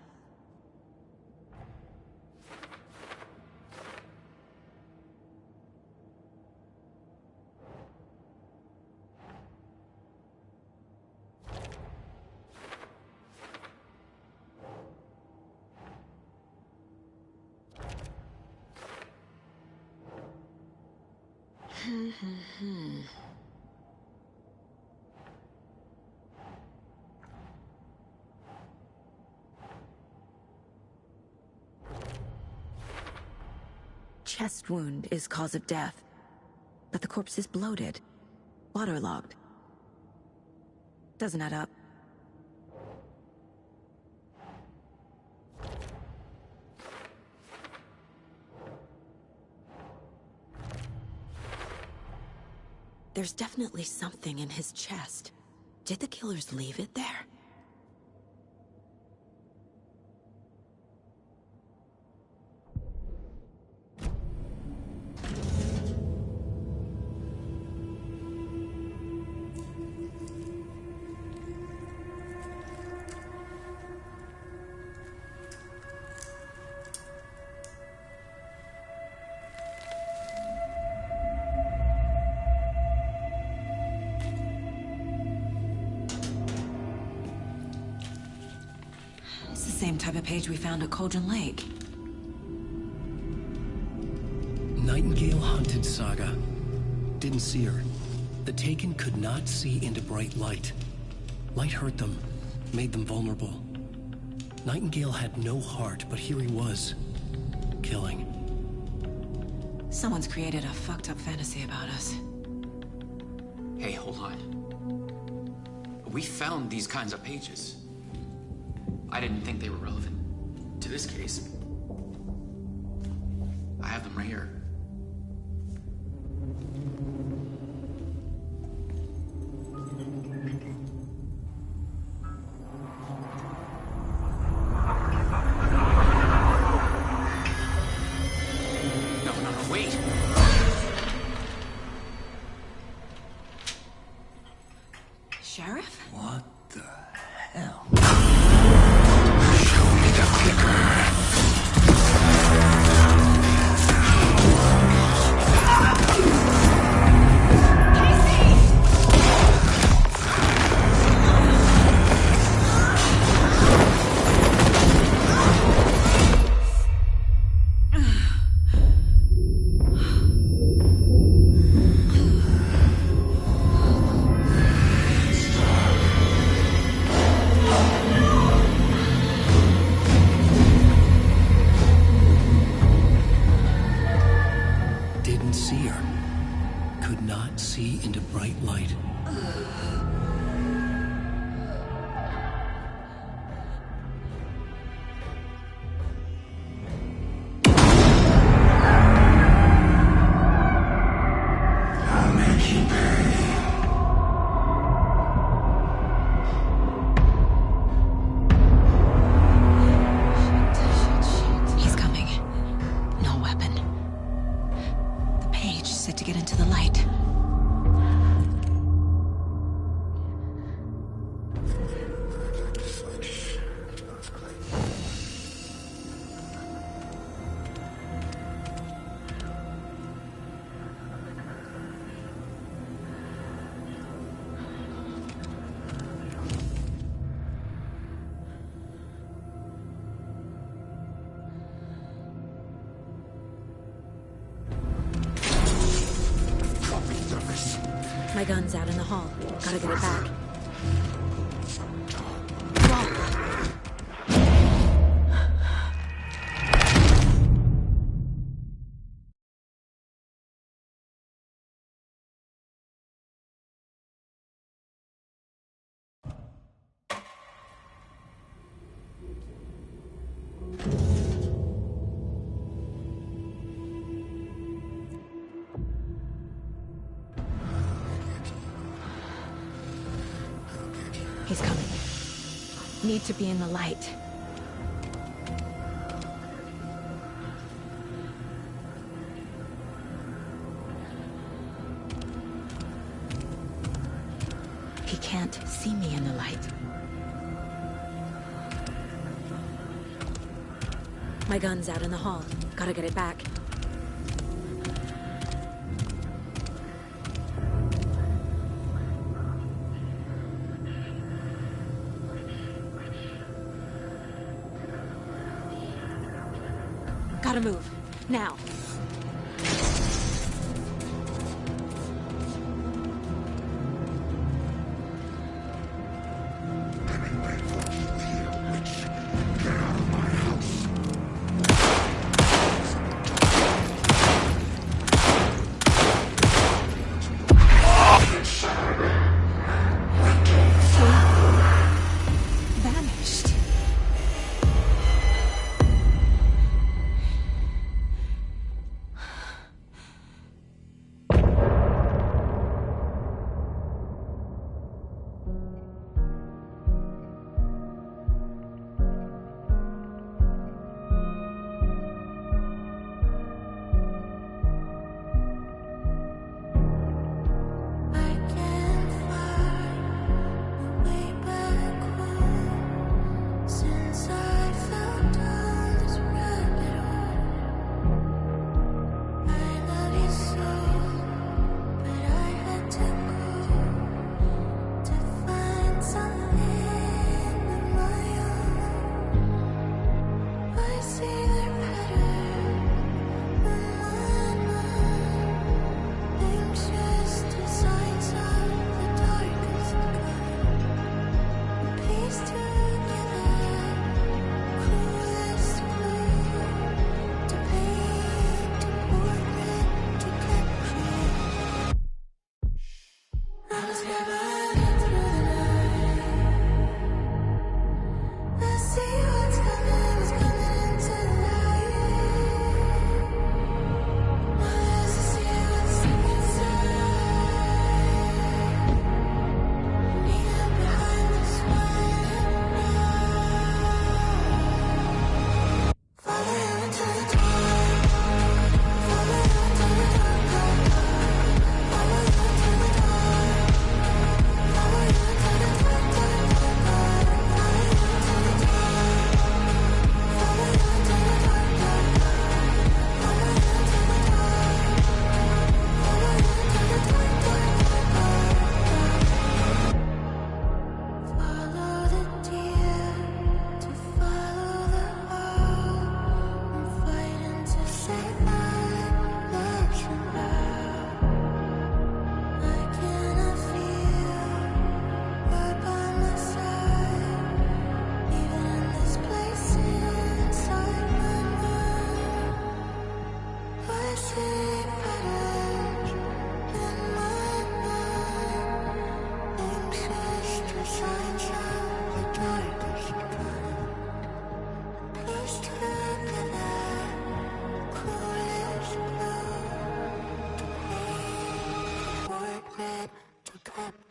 Chest wound is cause of death, but the corpse is bloated, waterlogged. Doesn't add up. There's definitely something in his chest. Did the killers leave it there? same type of page we found at Cauldron Lake. Nightingale hunted Saga. Didn't see her. The Taken could not see into bright light. Light hurt them, made them vulnerable. Nightingale had no heart, but here he was, killing. Someone's created a fucked up fantasy about us. Hey, hold on. We found these kinds of pages. I didn't think they were relevant to this case. I have them right here. Sheriff? What the hell? Show me the clicker. Didn't see her. Could not see into bright light. I'll make you pay. He's coming. No weapon. The page set to get into the light. My gun's out in the hall. Gotta get it back. He's coming. Need to be in the light. He can't see me in the light. My gun's out in the hall. Gotta get it back. Gotta move. Now. Vanished.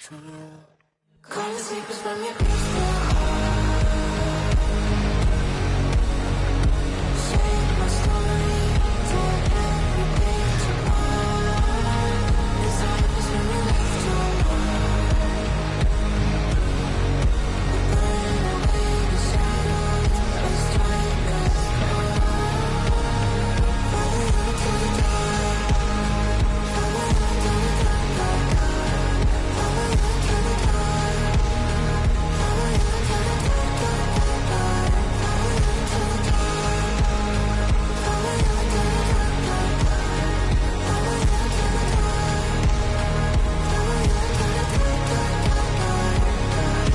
Call the sleepers from your crystal. Shake my story, take everything to part. This happens when you left your heart. We burn away the shadows, we strike us apart. Follow you to the dark. Follow you to the dark, dark, dark. Follow you to the dark. Follow you to the dark, dark, dark, dark. Follow you to the dark. Follow you to the dark, dark, dark. Follow you to the dark. Follow you to the dark,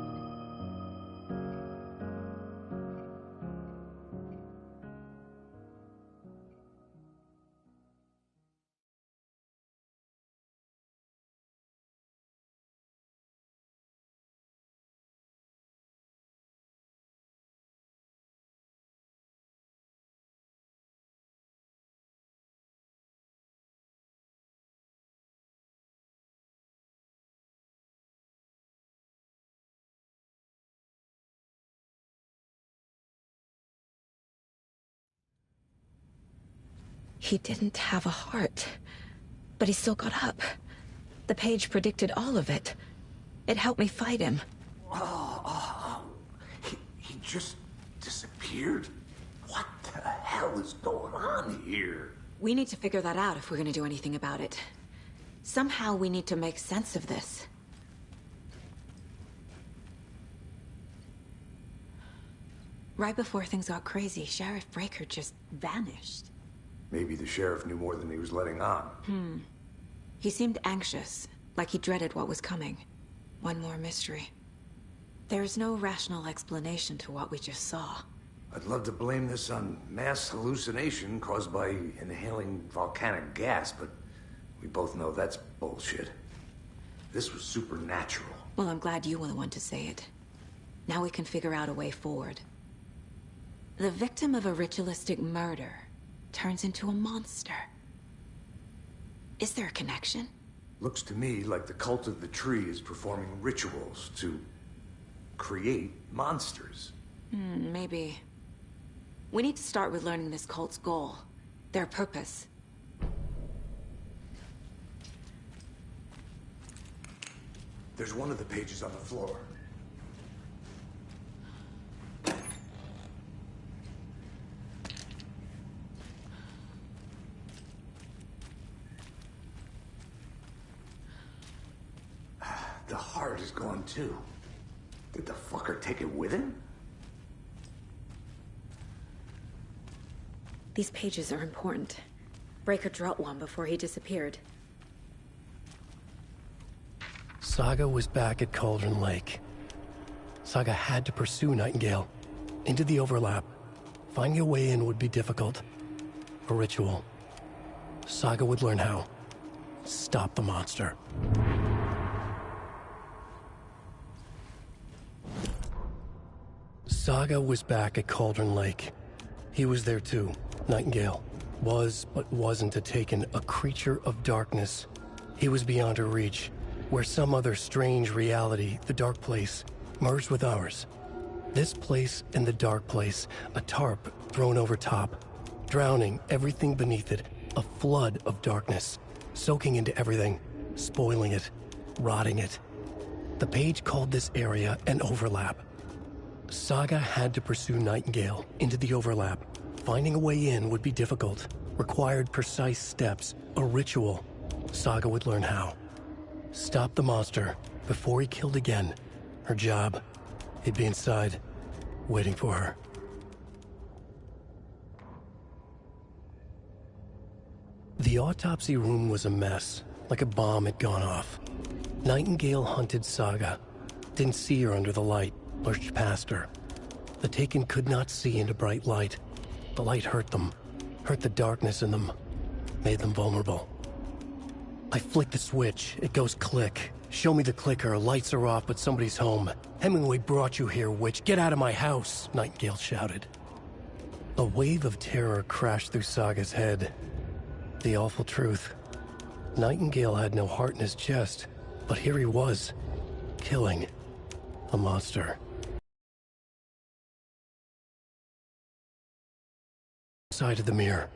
dark, dark, dark. He didn't have a heart, but he still got up. The page predicted all of it. It helped me fight him. He just disappeared? What the hell is going on here? We need to figure that out if we're gonna do anything about it. Somehow we need to make sense of this. Right before things got crazy, Sheriff Breaker just vanished. Maybe the sheriff knew more than he was letting on. He seemed anxious, like he dreaded what was coming. One more mystery. There's no rational explanation to what we just saw. I'd love to blame this on mass hallucination caused by inhaling volcanic gas, but we both know that's bullshit. This was supernatural. Well, I'm glad you were the one to say it. Now we can figure out a way forward. The victim of a ritualistic murder turns into a monster. Is there a connection? Looks to me like the cult of the tree is performing rituals to create monsters. Maybe. We need to start with learning this cult's goal, their purpose. There's one of the pages on the floor. The heart is gone too. Did the fucker take it with him? These pages are important. Breaker dropped one before he disappeared. Saga was back at Cauldron Lake. Saga had to pursue Nightingale. Into the overlap. Finding a way in would be difficult. A ritual. Saga would learn how. Stop the monster. Saga was back at Cauldron Lake. He was there too. Nightingale. Was, but wasn't a Taken, a creature of darkness. He was beyond her reach, where some other strange reality, the dark place, merged with ours. This place and the dark place, a tarp thrown over top, drowning everything beneath it, a flood of darkness, soaking into everything, spoiling it, rotting it. The page called this area an overlap. Saga had to pursue Nightingale into the overlap. Finding a way in would be difficult, required precise steps, a ritual. Saga would learn how. Stop the monster before he killed again. Her job, he'd be inside, waiting for her. The autopsy room was a mess, like a bomb had gone off. Nightingale hunted Saga. Didn't see her under the light, lurched past her. The Taken could not see into bright light. The light hurt them, hurt the darkness in them, made them vulnerable. I flick the switch, it goes click. Show me the clicker. Lights are off, but somebody's home. Hemingway brought you here, witch. Get out of my house, Nightingale shouted. A wave of terror crashed through Saga's head. The awful truth. Nightingale had no heart in his chest, but here he was, killing a monster. Side of the mirror.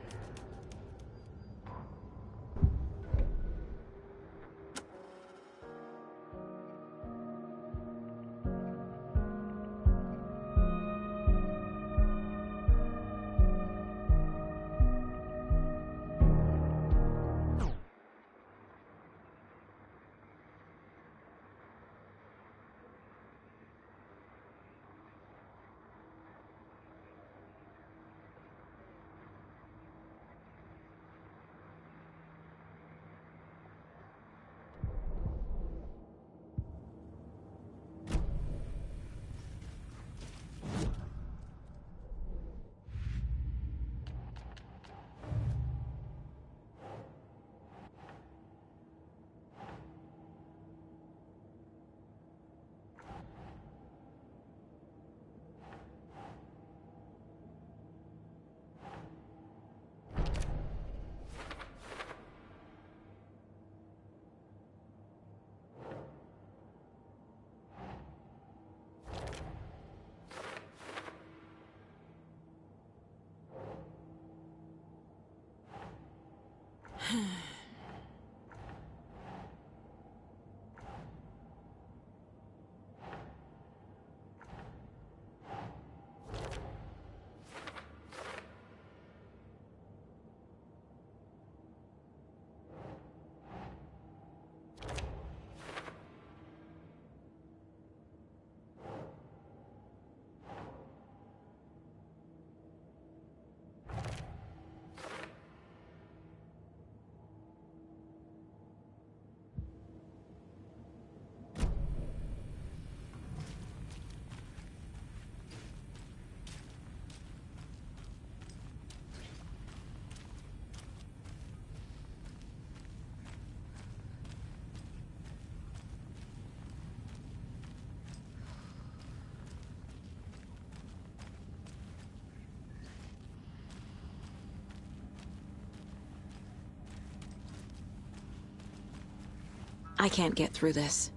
I can't get through this.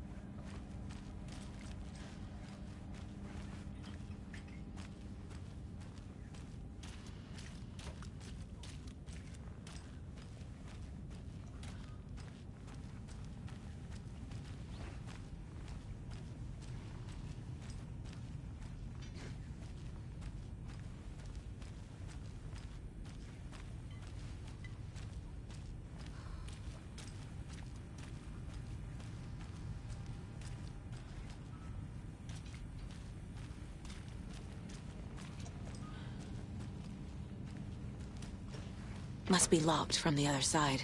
Must be locked from the other side.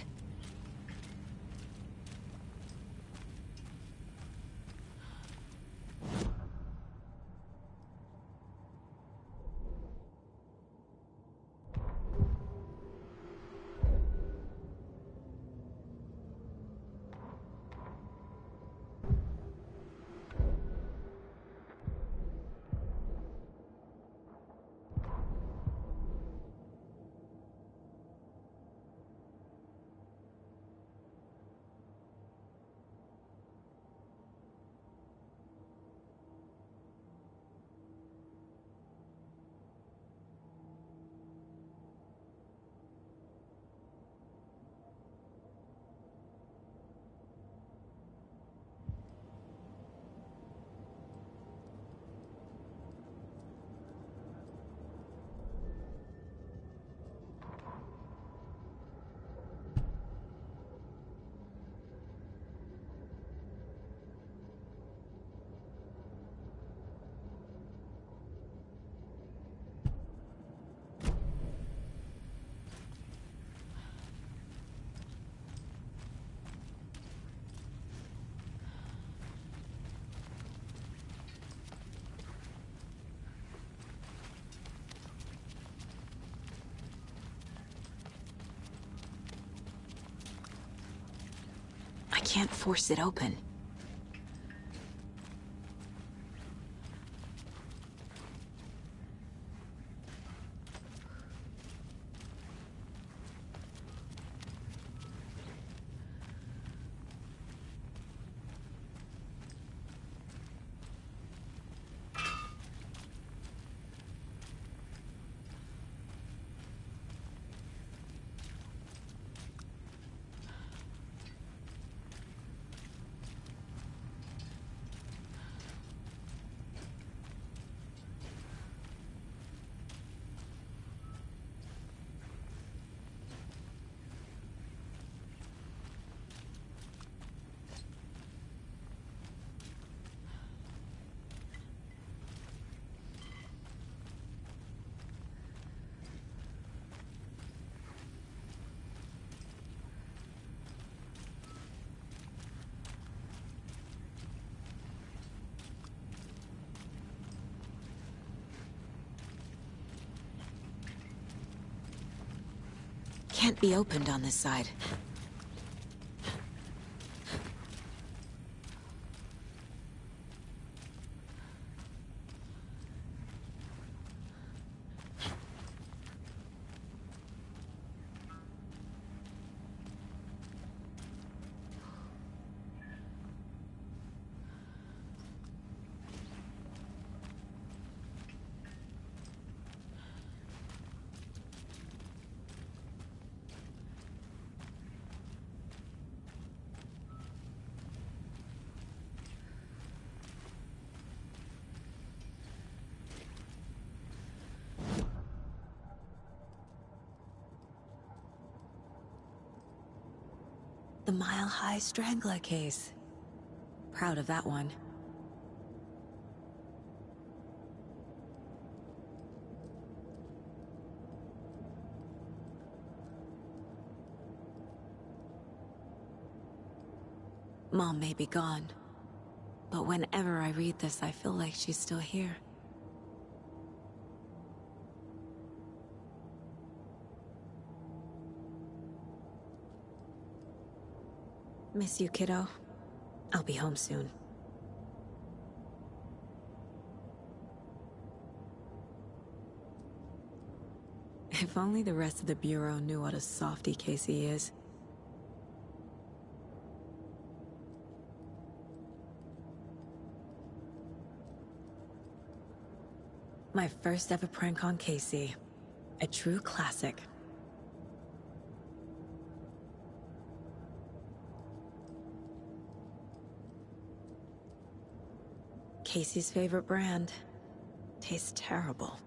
I can't force it open. Can't be opened on this side. The Mile High Strangler case. Proud of that one. Mom may be gone, but whenever I read this, I feel like she's still here. Miss you, kiddo. I'll be home soon. If only the rest of the Bureau knew what a softy Casey is. My first ever prank on Casey. A true classic. Casey's favorite brand. Tastes terrible.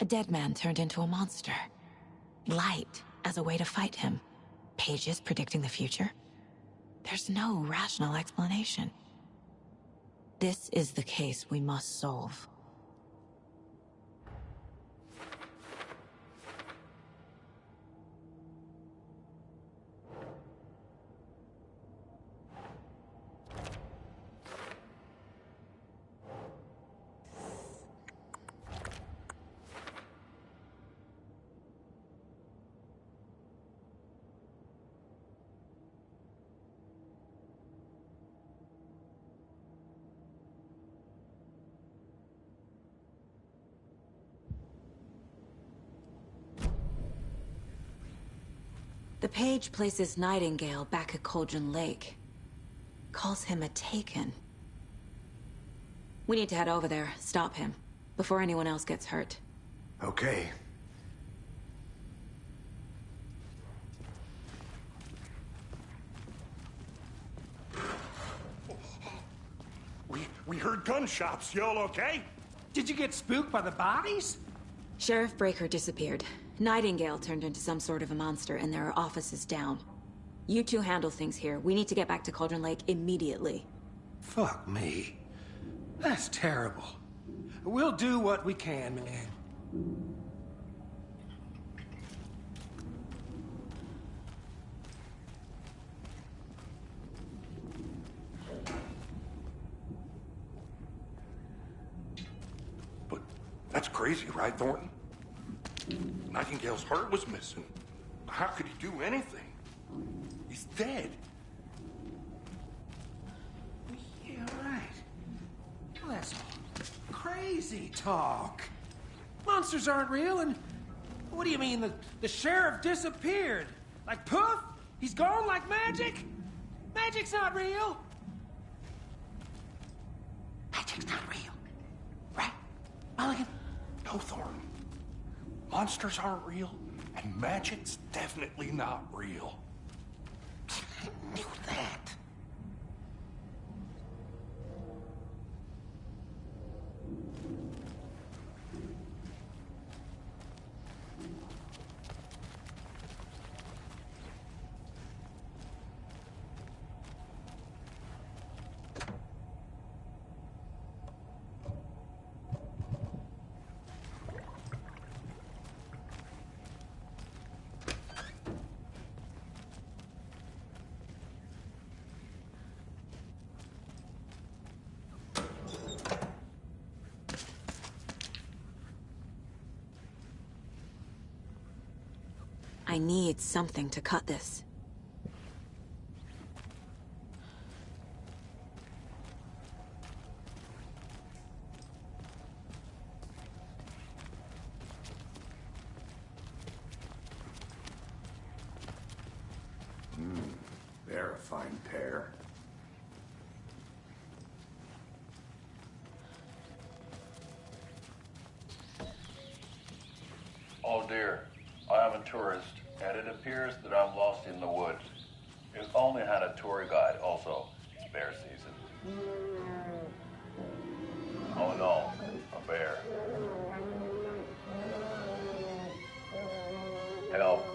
A dead man turned into a monster. Light as a way to fight him. Pages predicting the future. There's no rational explanation. This is the case we must solve. The page places Nightingale back at Cauldron Lake. Calls him a Taken. We need to head over there, stop him, before anyone else gets hurt. Okay. We heard gunshots. Y'all okay? Did you get spooked by the bodies? Sheriff Breaker disappeared. Nightingale turned into some sort of a monster, and there are offices down. You two handle things here. We need to get back to Cauldron Lake immediately. Fuck me. That's terrible. We'll do what we can, man. But that's crazy, right, Thornton? Nightingale's heart was missing. How could he do anything? He's dead. Yeah, right. Well, that's crazy talk. Monsters aren't real, and what do you mean the sheriff disappeared? Like poof? He's gone like magic? Magic's not real. Magic's not real. Right? Mulligan? No, Thornton. Monsters aren't real, and magic's definitely not real. I knew that. I need something to cut this. They're a fine pair. Oh dear, I am a tourist, and it appears that I'm lost in the woods. If only had a tour guide also. Bear season. Oh no, a bear. Help.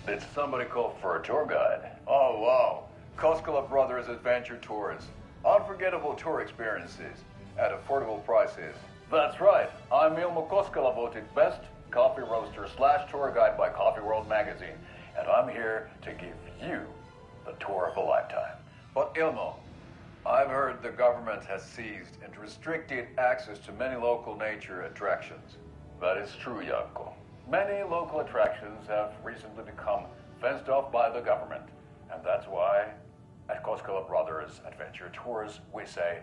Did somebody call for a tour guide? Oh wow, Koskela Brothers Adventure Tours. Unforgettable tour experiences at affordable prices. That's right, I'm Ilmo Koskela, voted best coffee roaster / tour guide by Coffee World magazine, and I'm here to give you the tour of a lifetime. But Ilmo, I've heard the government has seized and restricted access to many local nature attractions. That is true, Jaakko. Many local attractions have recently become fenced off by the government, and that's why at Koskela Brothers Adventure Tours we say,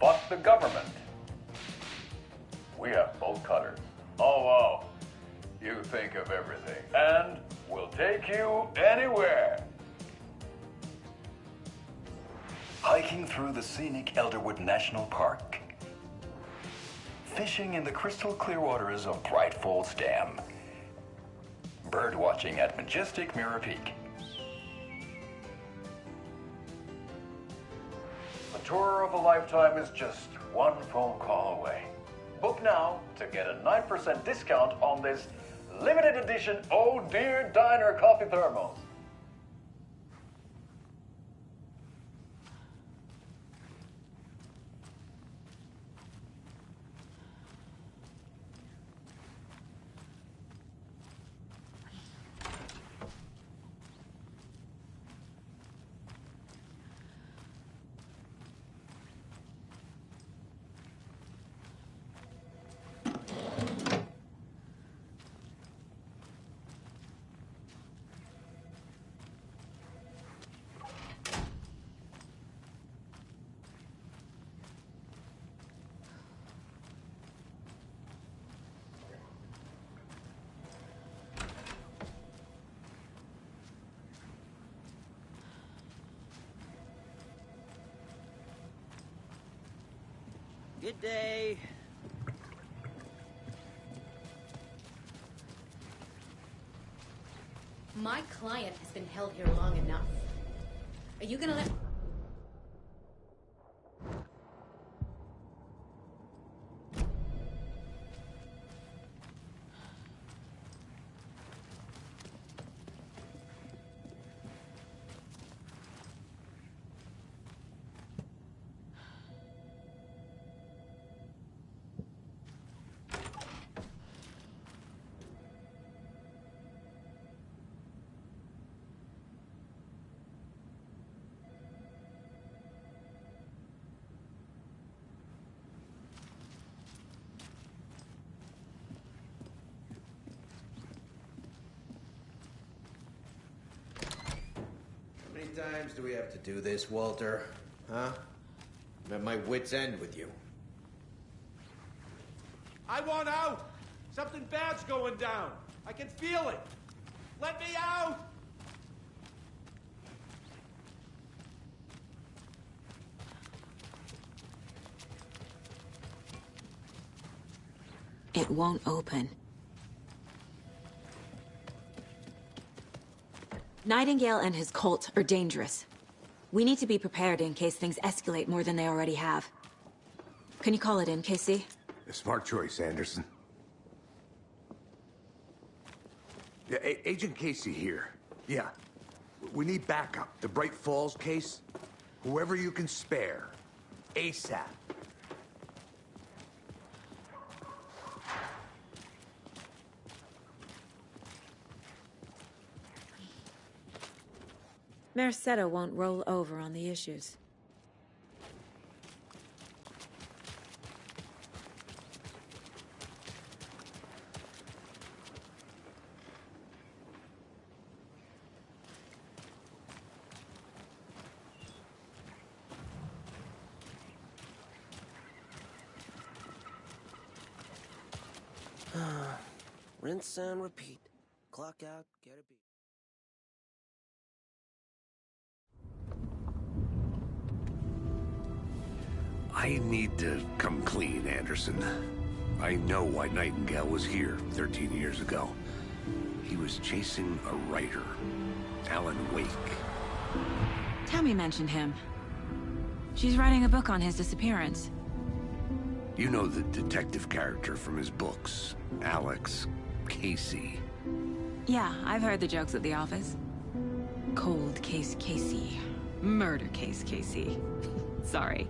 fuck the government. We have bolt cutters. Oh wow, you think of everything, and we'll take you anywhere. Hiking through the scenic Elderwood National Park. Fishing in the crystal clear waters of Bright Falls Dam. Bird watching at majestic Mirror Peak. The tour of a lifetime is just one phone call away. Book now to get a 9% discount on this limited edition Oh Dear Diner coffee thermos. Good day. My client has been held here long enough. Are you gonna let... How many times do we have to do this, Walter? Huh? I'm at my wit's end with you. I want out! Something bad's going down. I can feel it. Let me out! It won't open. Nightingale and his cult are dangerous. We need to be prepared in case things escalate more than they already have. Can you call it in, Casey? A smart choice, Anderson. Yeah, Agent Casey here. Yeah. We need backup. The Bright Falls case. Whoever you can spare. ASAP. Merced won't roll over on the issues. Rinse and repeat. Clock out, get a beat. I need to come clean, Anderson. I know why Nightingale was here 13 years ago. He was chasing a writer, Alan Wake. Tammy mentioned him. She's writing a book on his disappearance. You know the detective character from his books, Alex Casey. Yeah, I've heard the jokes at the office. Cold case Casey. Murder case Casey. Sorry.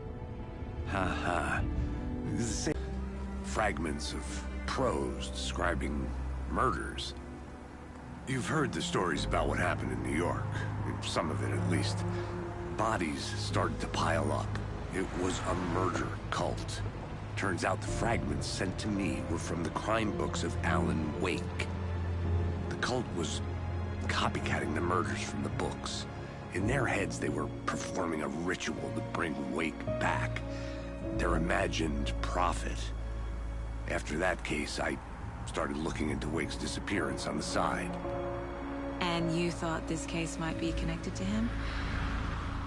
Haha. Fragments of prose describing murders. You've heard the stories about what happened in New York. Some of it, at least. Bodies started to pile up. It was a murder cult. Turns out the fragments sent to me were from the crime books of Alan Wake. The cult was copycatting the murders from the books. In their heads, they were performing a ritual to bring Wake back. Their imagined prophet. After that case, I started looking into Wake's disappearance on the side. And you thought this case might be connected to him?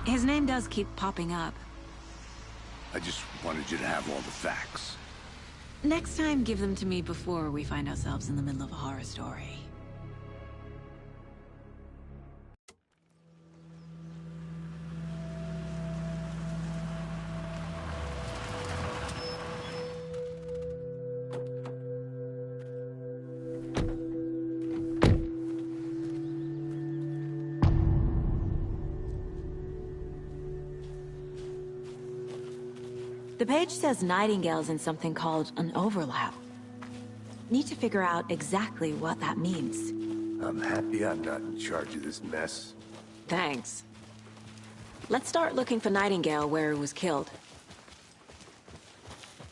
His name does keep popping up. I just wanted you to have all the facts. Next time, give them to me before we find ourselves in the middle of a horror story. The page says Nightingale's in something called an overlap. Need to figure out exactly what that means. I'm happy I'm not in charge of this mess. Thanks. Let's start looking for Nightingale where he was killed.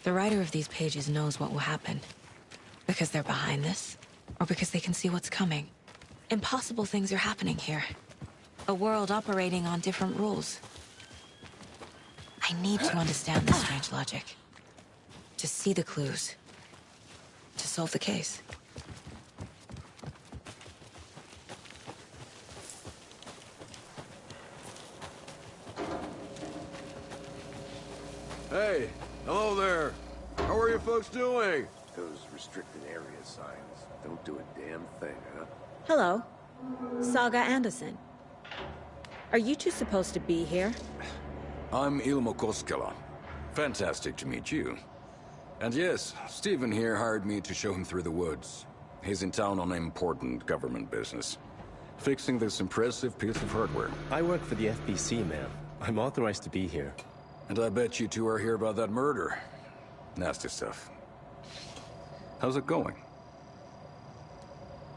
The writer of these pages knows what will happen. Because they're behind this, or because they can see what's coming. Impossible things are happening here. A world operating on different rules. I need to understand this strange logic. To see the clues. To solve the case. Hey, hello there. How are you folks doing? Those restricted area signs don't do a damn thing, huh? Hello. Saga Anderson. Are you two supposed to be here? I'm Ilmo Koskela. Fantastic to meet you. And yes, Stephen here hired me to show him through the woods. He's in town on important government business. Fixing this impressive piece of hardware. I work for the FBC, ma'am. I'm authorized to be here. And I bet you two are here about that murder. Nasty stuff. How's it going?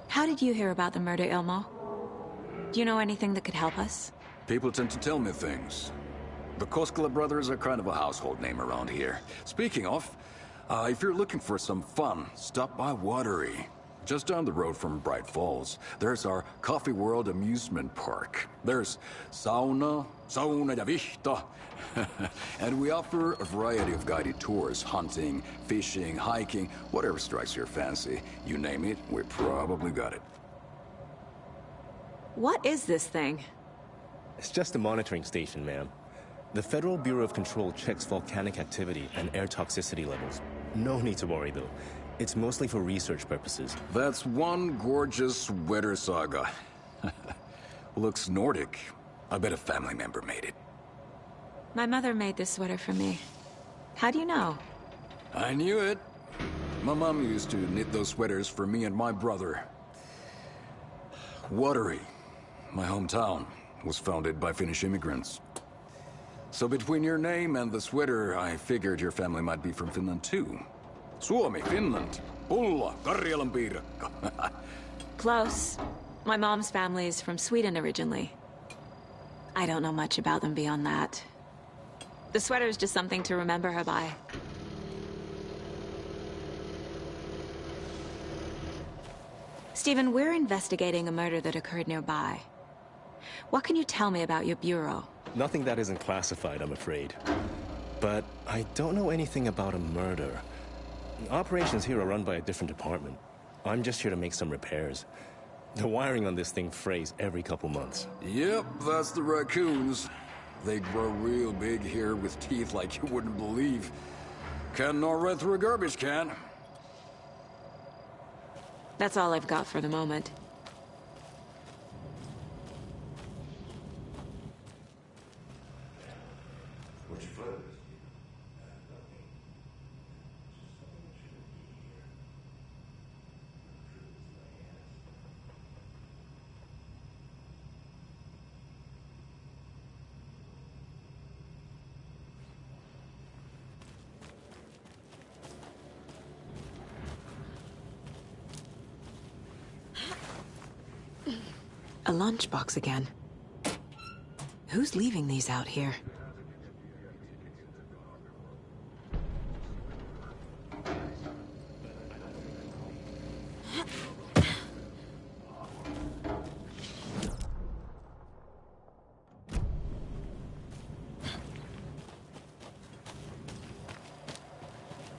How did you hear about the murder, Ilmo? Do you know anything that could help us? People tend to tell me things. The Koskela brothers are kind of a household name around here. Speaking of, if you're looking for some fun, stop by Watery. Just down the road from Bright Falls, there's our Coffee World amusement park. There's sauna ja vihta. And we offer a variety of guided tours, hunting, fishing, hiking, whatever strikes your fancy. You name it, we probably got it. What is this thing? It's just a monitoring station, ma'am. The Federal Bureau of Control checks volcanic activity and air toxicity levels. No need to worry, though. It's mostly for research purposes. That's one gorgeous sweater, Saga. Looks Nordic. I bet a family member made it. My mother made this sweater for me. How do you know? I knew it. My mom used to knit those sweaters for me and my brother. Watery, my hometown, was founded by Finnish immigrants. So between your name and the sweater, I figured your family might be from Finland too. Suomi, Finland, Pulla, Karjalan piirakka. Close. My mom's family is from Sweden originally. I don't know much about them beyond that. The sweater is just something to remember her by. Stephen, we're investigating a murder that occurred nearby. What can you tell me about your bureau? Nothing that isn't classified, I'm afraid. But I don't know anything about a murder. Operations here are run by a different department. I'm just here to make some repairs. The wiring on this thing frays every couple months. Yep, that's the raccoons. They grow real big here with teeth like you wouldn't believe. Can't gnaw right through a garbage can. That's all I've got for the moment. A lunchbox again. Who's leaving these out here?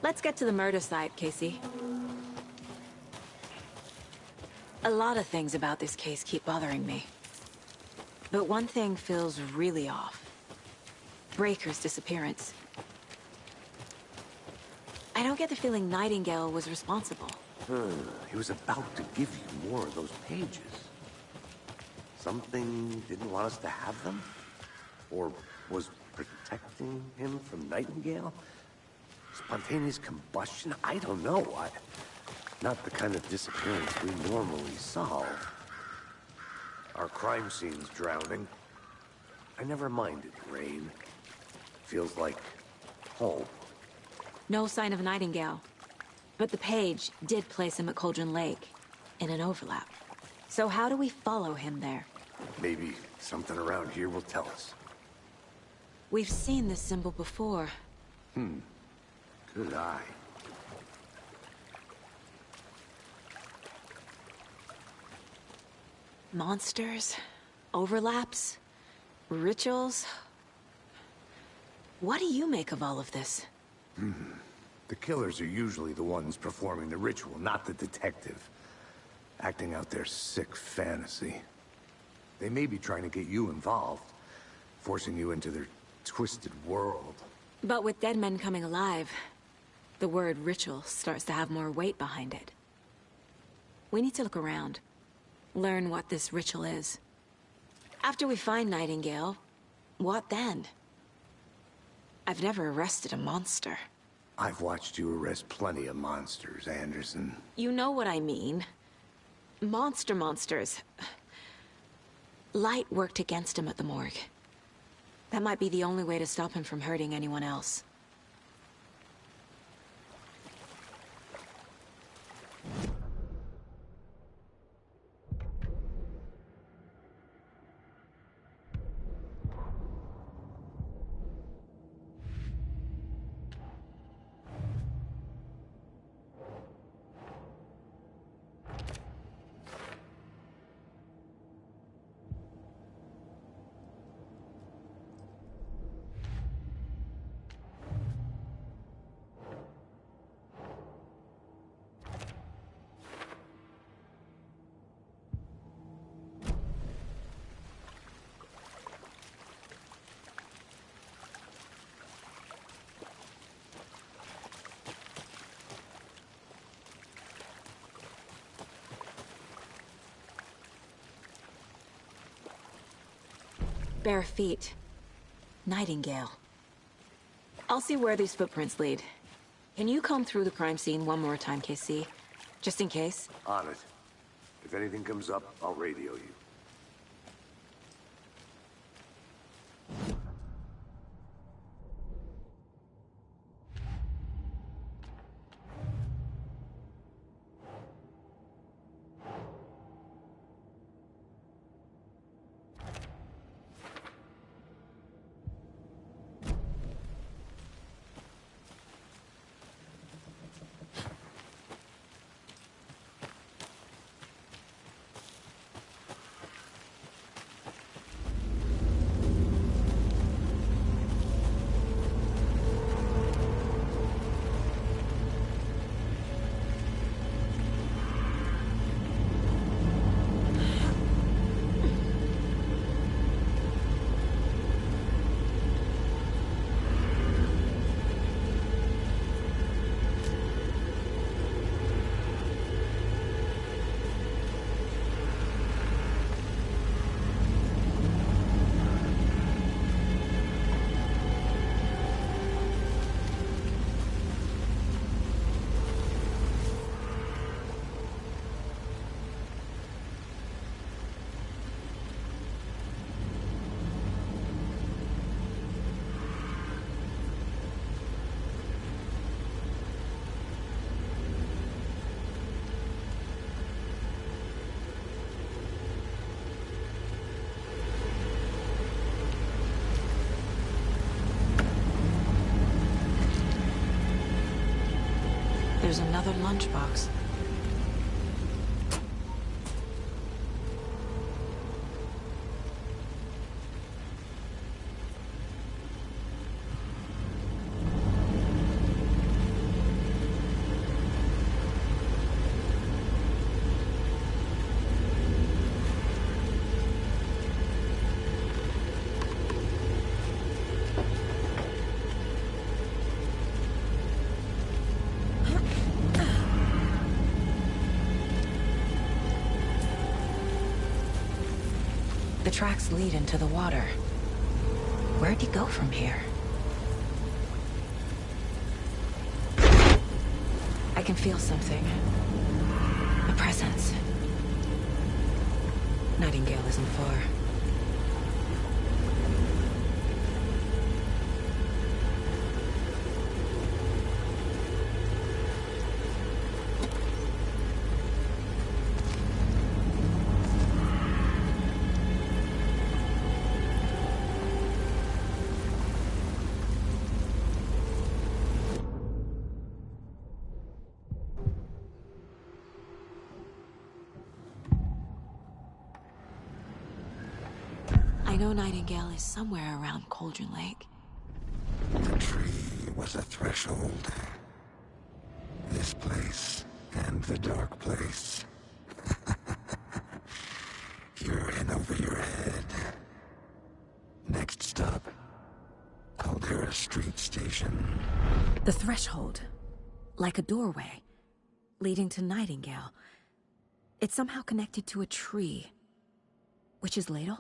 Let's get to the murder site, Casey. A lot of things about this case keep bothering me. But one thing feels really off. Breaker's disappearance. I don't get the feeling Nightingale was responsible. He was about to give you more of those pages. Something didn't want us to have them? Or was protecting him from Nightingale? Spontaneous combustion? I don't know. Not the kind of disappearance we normally solve. Our crime scene's drowning. I never minded rain. Feels like home. No sign of Nightingale. But the page did place him at Cauldron Lake, in an overlap. So how do we follow him there? Maybe something around here will tell us. We've seen this symbol before. Good eye. Monsters? Overlaps? Rituals? What do you make of all of this? The killers are usually the ones performing the ritual, not the detective. Acting out their sick fantasy. They may be trying to get you involved, forcing you into their twisted world. But with dead men coming alive, the word ritual starts to have more weight behind it. We need to look around. Learn what this ritual is. After we find Nightingale, what then? I've never arrested a monster. I've watched you arrest plenty of monsters, Anderson. You know what I mean. Monsters. Light worked against him at the morgue. That might be the only way to stop him from hurting anyone else. Bare feet. Nightingale. I'll see where these footprints lead. Can you comb through the crime scene one more time, KC? Just in case? On it. If anything comes up, I'll radio you. another lunchbox. The tracks lead into the water. Where'd he go from here? I can feel something. A presence. Nightingale isn't far. I know Nightingale is somewhere around Cauldron Lake. The tree was a threshold. This place and the dark place. You're in over your head. Next stop, Caldera Street Station. The threshold. Like a doorway. Leading to Nightingale. It's somehow connected to a tree. Witch's Ladle?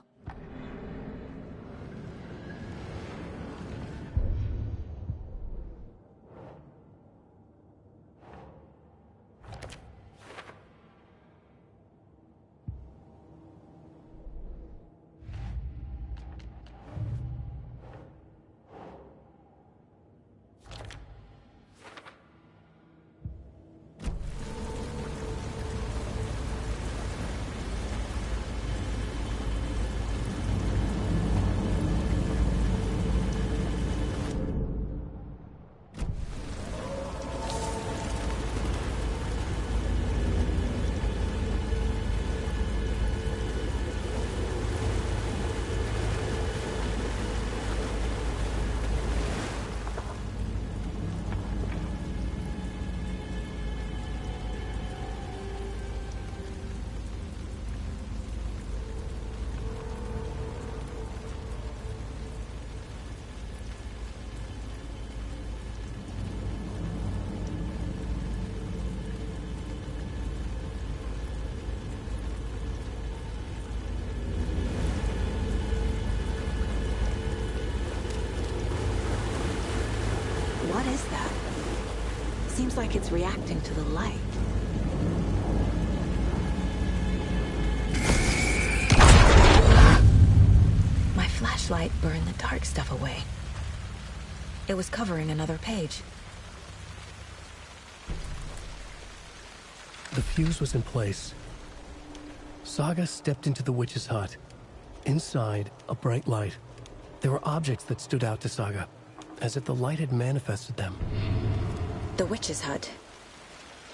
What is that? Seems like it's reacting to the light. My flashlight burned the dark stuff away. It was covering another page. The fuse was in place. Saga stepped into the witch's hut. Inside, a bright light. There were objects that stood out to Saga, as if the light had manifested them. The witch's hut.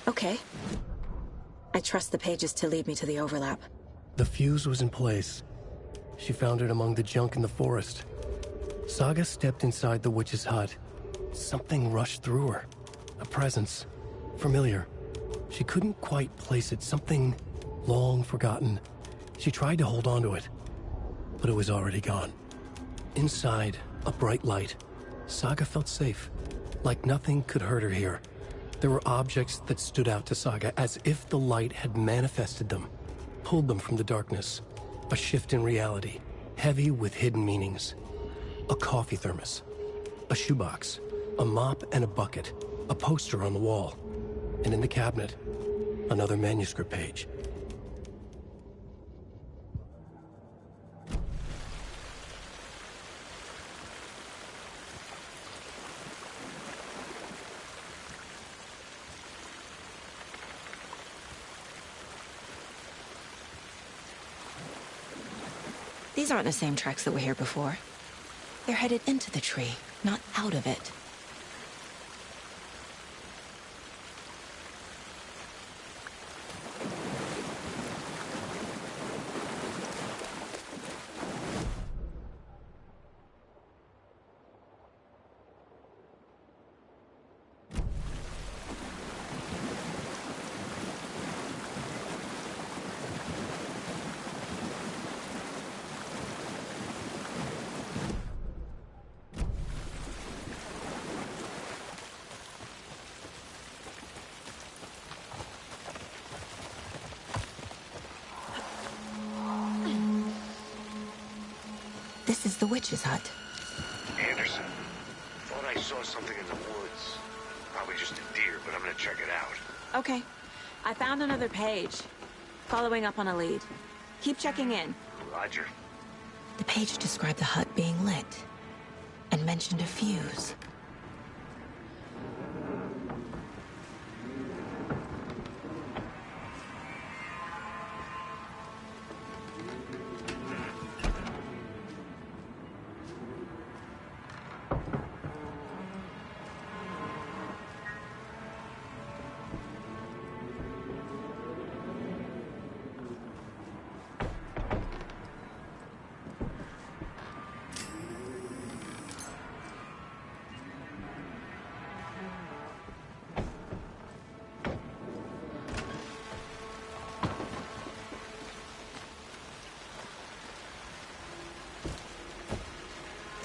Okay. I trust the pages to lead me to the overlap. The fuse was in place. She found it among the junk in the forest. Saga stepped inside the witch's hut. Something rushed through her. A presence. Familiar. She couldn't quite place it. Something long forgotten. She tried to hold on to it, but it was already gone. Inside, a bright light. Saga felt safe, like nothing could hurt her here. There were objects that stood out to Saga as if the light had manifested them, pulled them from the darkness. A shift in reality, heavy with hidden meanings. A coffee thermos, a shoebox, a mop and a bucket, a poster on the wall, and in the cabinet, another manuscript page. These aren't the same tracks that were here before. They're headed into the tree, not out of it. This is the witch's hut. Anderson, thought I saw something in the woods. Probably just a deer, but I'm gonna check it out. Okay. I found another page. Following up on a lead. Keep checking in. Roger. The page described the hut being lit and mentioned a fuse.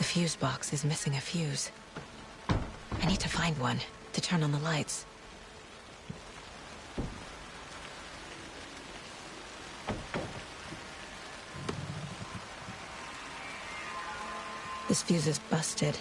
The fuse box is missing a fuse. I need to find one to turn on the lights. This fuse is busted.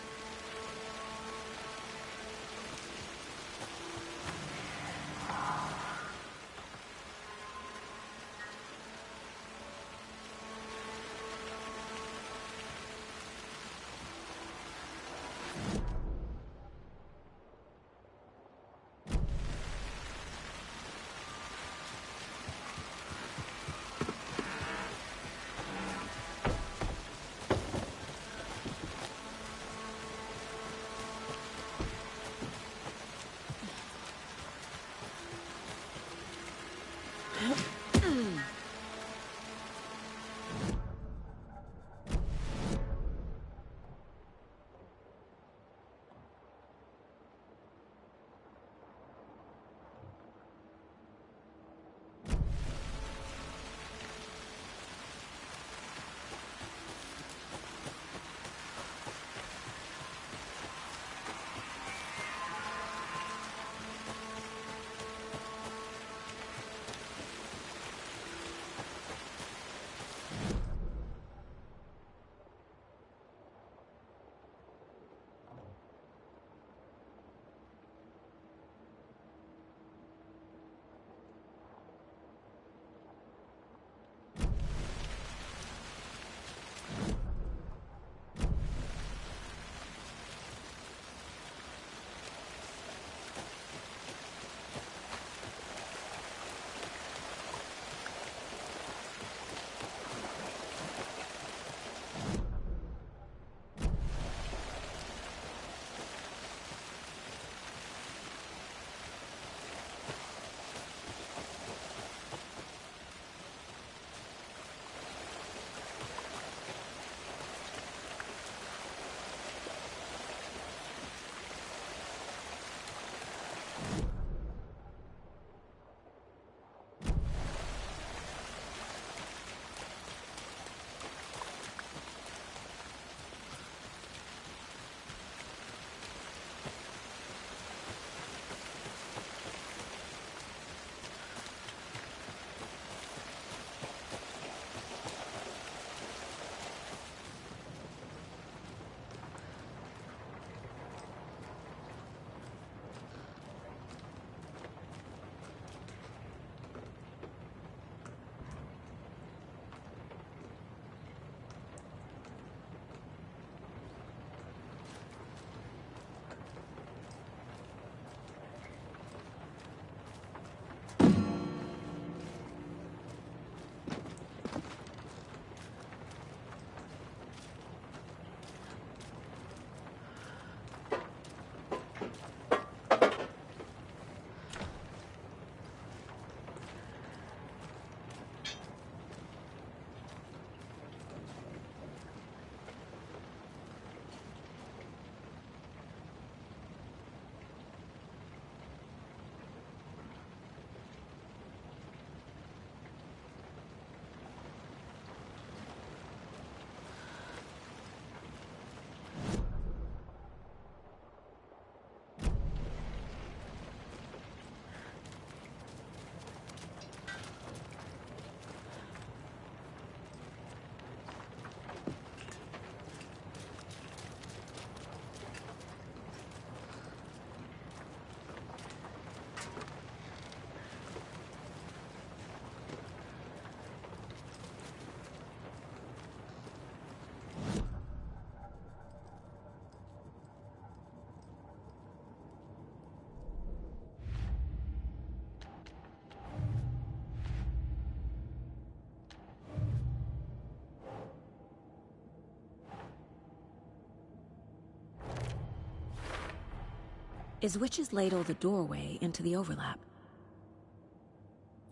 Is Witch's Ladle the doorway into the overlap?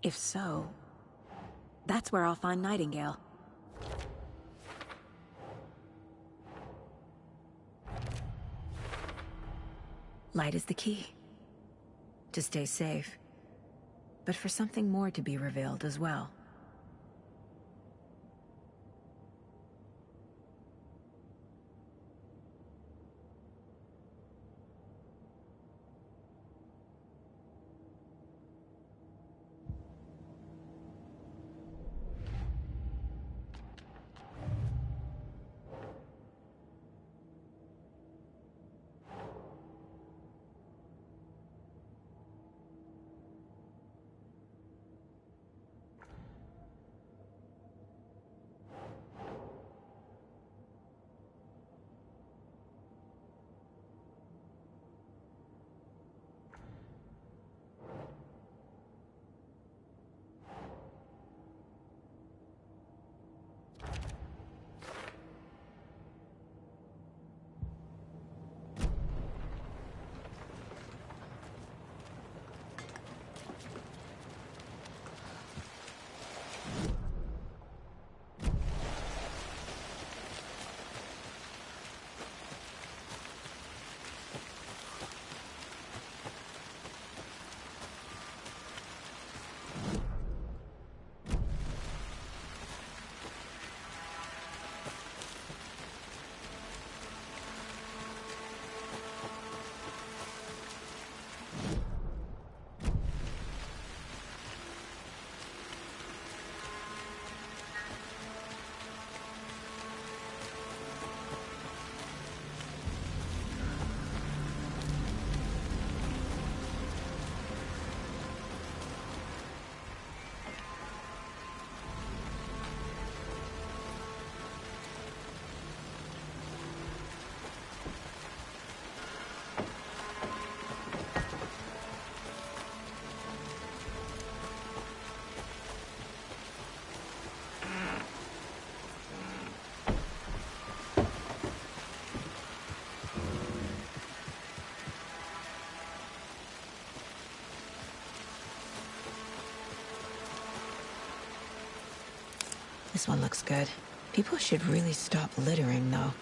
If so, that's where I'll find Nightingale. Light is the key. To stay safe. But for something more to be revealed as well. This one looks good. People should really stop littering, though.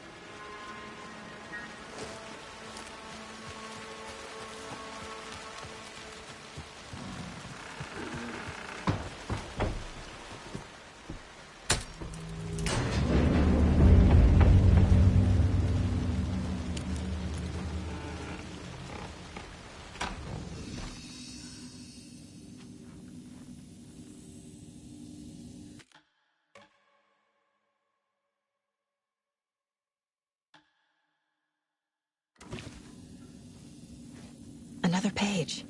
Another page.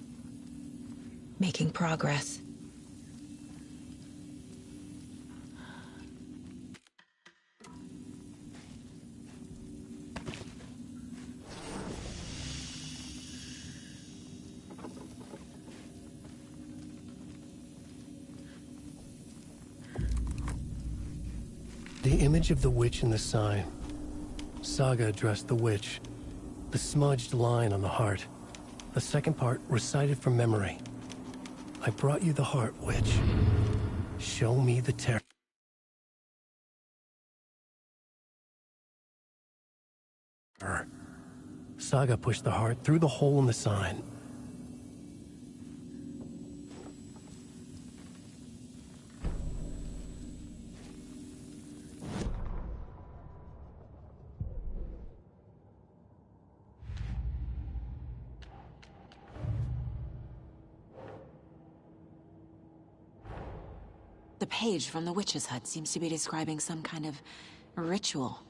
Making progress. The image of the witch in the sign. Saga addressed the witch. The smudged line on the heart. The second part recited from memory. I brought you the heart, witch. Show me the terror. Saga pushed the heart through the hole in the sign. The page from the witch's hut seems to be describing some kind of ritual.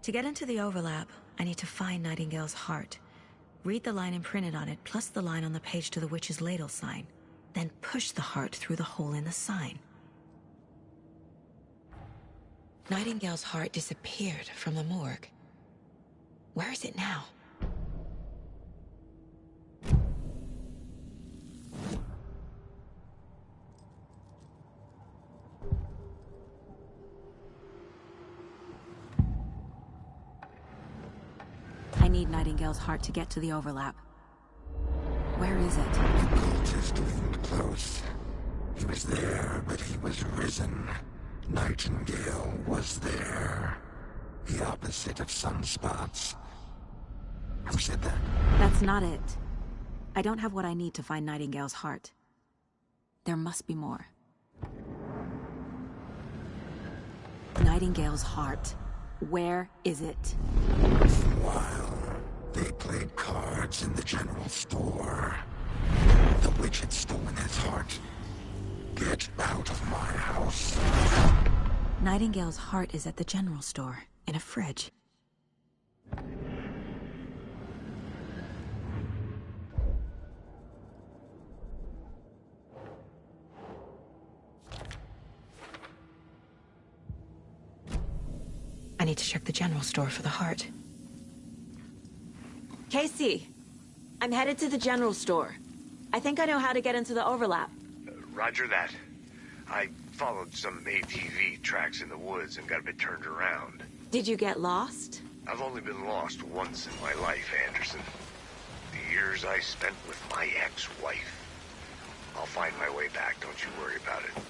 To get into the overlap, I need to find Nightingale's heart. Read the line imprinted on it, plus the line on the page to the witch's ladle sign. Then push the heart through the hole in the sign. Nightingale's heart disappeared from the morgue. Where is it now? I need Nightingale's heart to get to the overlap. Where is it? The cultist leaned close. He was there, but he was risen. Nightingale was there. The opposite of sunspots. Who said that? That's not it. I don't have what I need to find Nightingale's heart. There must be more. Nightingale's heart. Where is it? While they played cards in the general store, the witch had stolen his heart. Get out of my house. Nightingale's heart is at the general store, in a fridge. I need to check the general store for the heart. Casey! I'm headed to the general store. I think I know how to get into the overlap. Roger that. I followed some ATV tracks in the woods and got a bit turned around. Did you get lost? I've only been lost once in my life, Anderson. The years I spent with my ex-wife. I'll find my way back, don't you worry about it.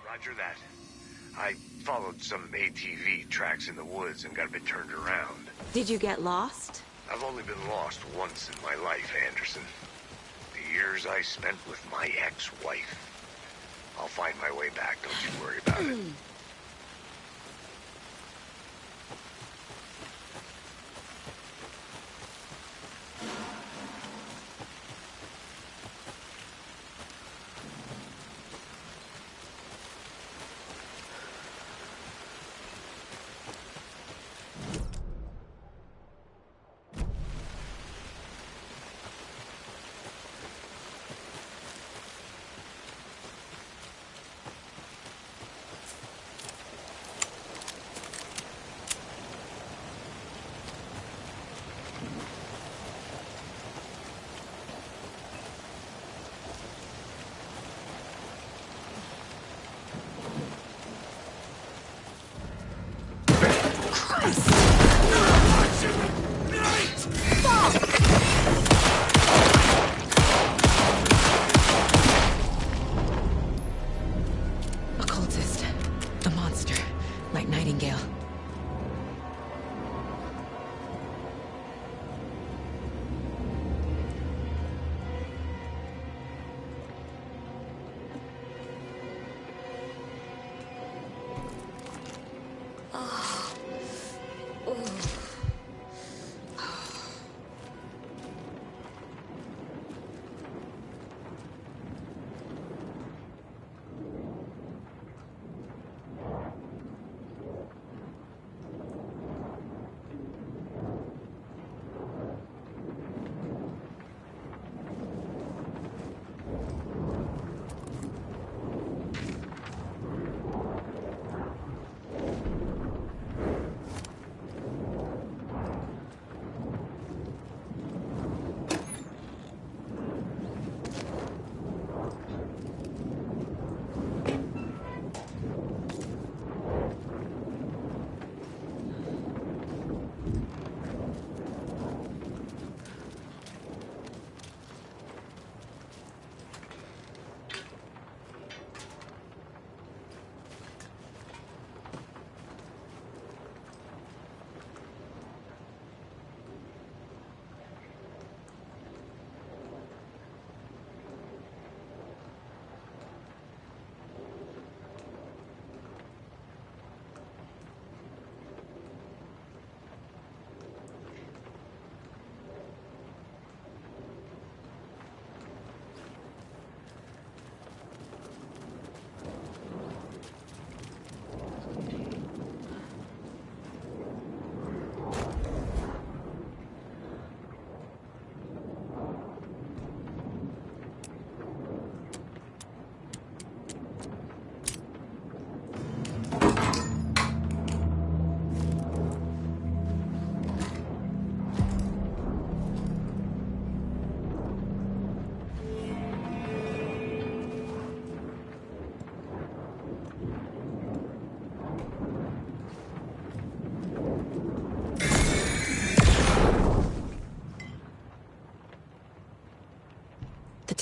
Roger that. I followed some ATV tracks in the woods and got a bit turned around. Did you get lost? I've only been lost once in my life, Anderson. The years I spent with my ex-wife. I'll find my way back, don't you worry about it. Occultist. The monster. Like Nightingale.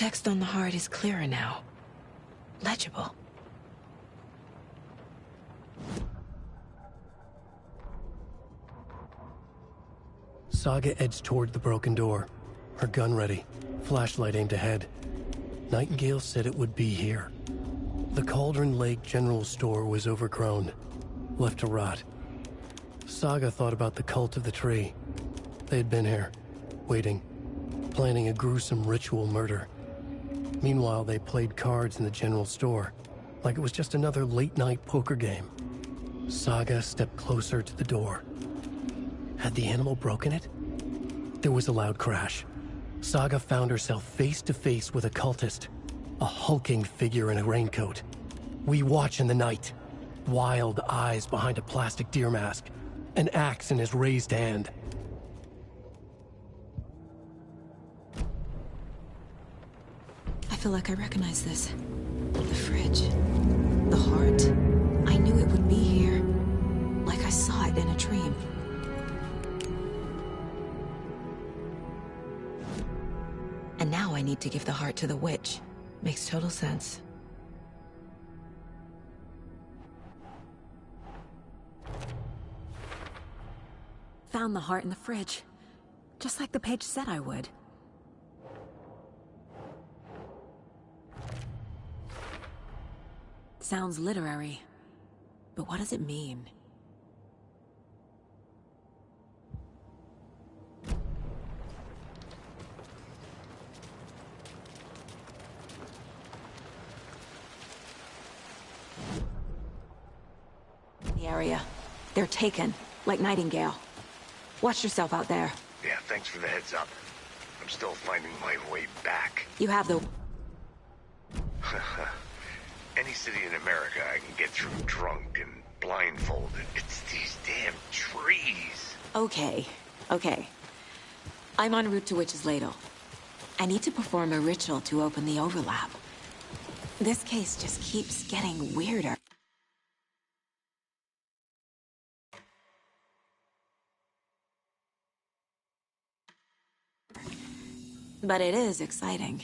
text on the heart is clearer now. Legible. Saga edged toward the broken door, her gun ready, flashlight aimed ahead. Nightingale said it would be here. The Cauldron Lake General Store was overgrown, left to rot. Saga thought about the cult of the tree. They had been here, waiting, planning a gruesome ritual murder. Meanwhile, they played cards in the general store, like it was just another late-night poker game. Saga stepped closer to the door. Had the animal broken it? There was a loud crash. Saga found herself face to face with a cultist, a hulking figure in a raincoat. We watch in the night, wild eyes behind a plastic deer mask, an axe in his raised hand. I feel like I recognize this. The fridge. The heart. I knew it would be here. Like I saw it in a dream. And now I need to give the heart to the witch. Makes total sense. Found the heart in the fridge. Just like the page said I would. Sounds literary. But what does it mean? The area. They're taken, like Nightingale. Watch yourself out there. Yeah, thanks for the heads up. I'm still finding my way back. You have the... Any city in America I can get through drunk and blindfolded. It's these damn trees. Okay. I'm en route to Witch's Ladle. I need to perform a ritual to open the overlap. This case just keeps getting weirder. But it is exciting.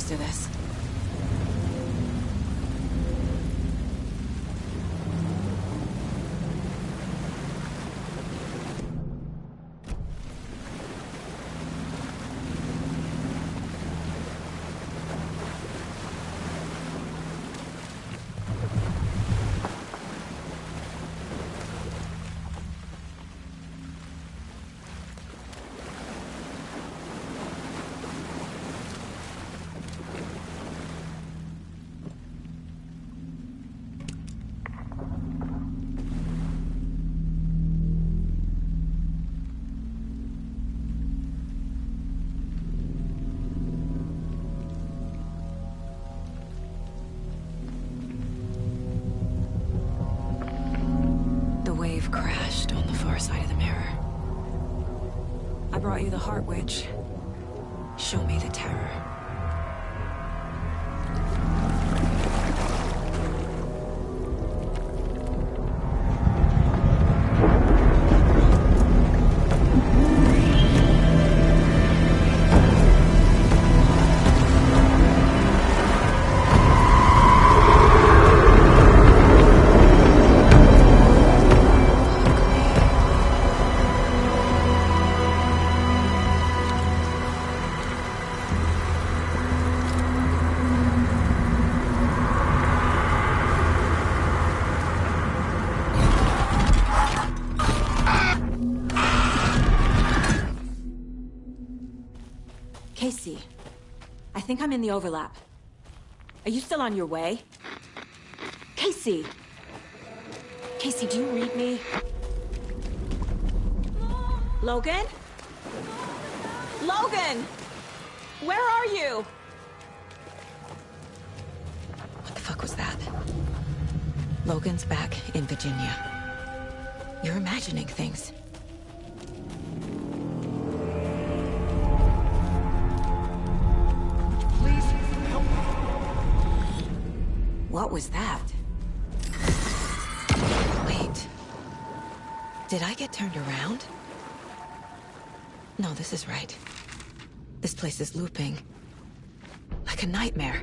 To this. brought you the Heart Witch. Show me the terror. Casey, I think I'm in the overlap. Are you still on your way? Casey! Casey, do you read me? Logan? Logan! Where are you? What the fuck was that? Logan's back in Virginia. You're imagining things. Please help me. What was that? Wait. Did I get turned around? No, this is right. This place is looping. Like a nightmare.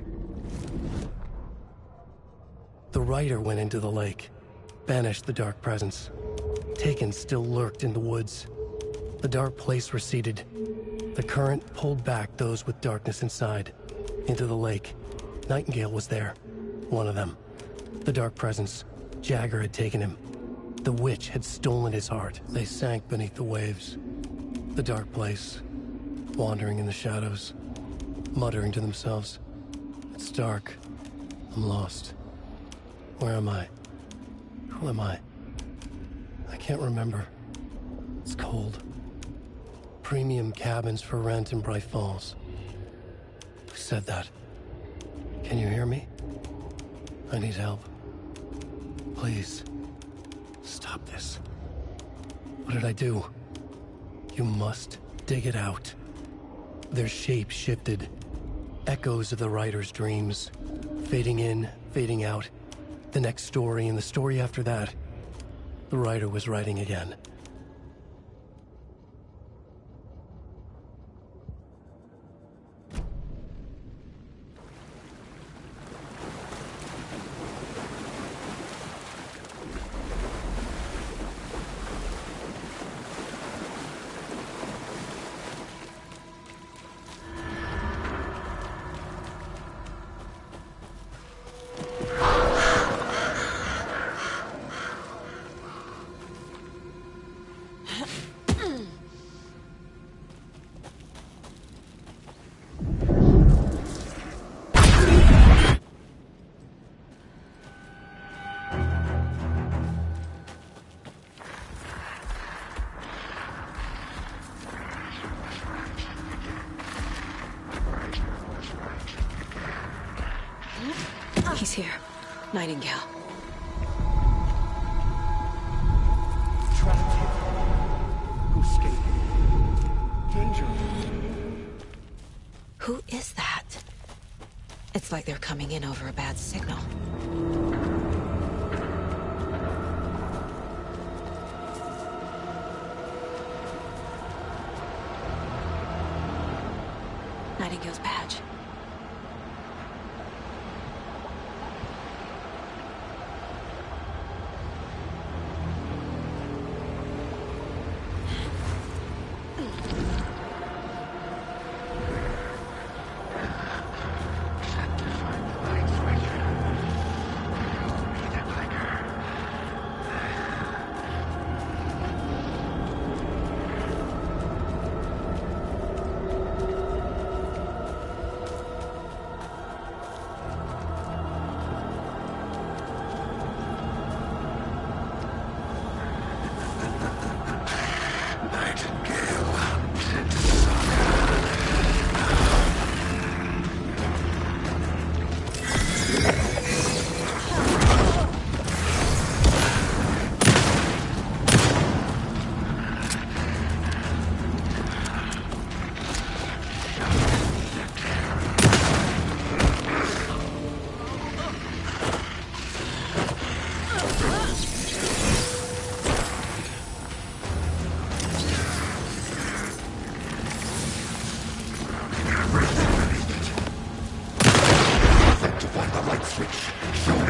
The rider went into the lake, banished the dark presence. Taken still lurked in the woods. The dark place receded. The current pulled back those with darkness inside, into the lake. Nightingale was there, one of them. The dark presence, Jagger had taken him. The witch had stolen his heart. They sank beneath the waves. The dark place, wandering in the shadows, muttering to themselves. It's dark. I'm lost. Where am I? Who am I? I can't remember. It's cold. Premium cabins for rent in Bright Falls. Who said that? Can you hear me? I need help. Please. Stop this. What did I do? You must dig it out. Their shape shifted. Echoes of the writer's dreams. Fading in, fading out. The next story and the story after that. The writer was writing again. He's here. Nightingale. Trapped here. Who escaped? Danger. Who is that? It's like they're coming in over a bad signal. Nightingale's badge. message.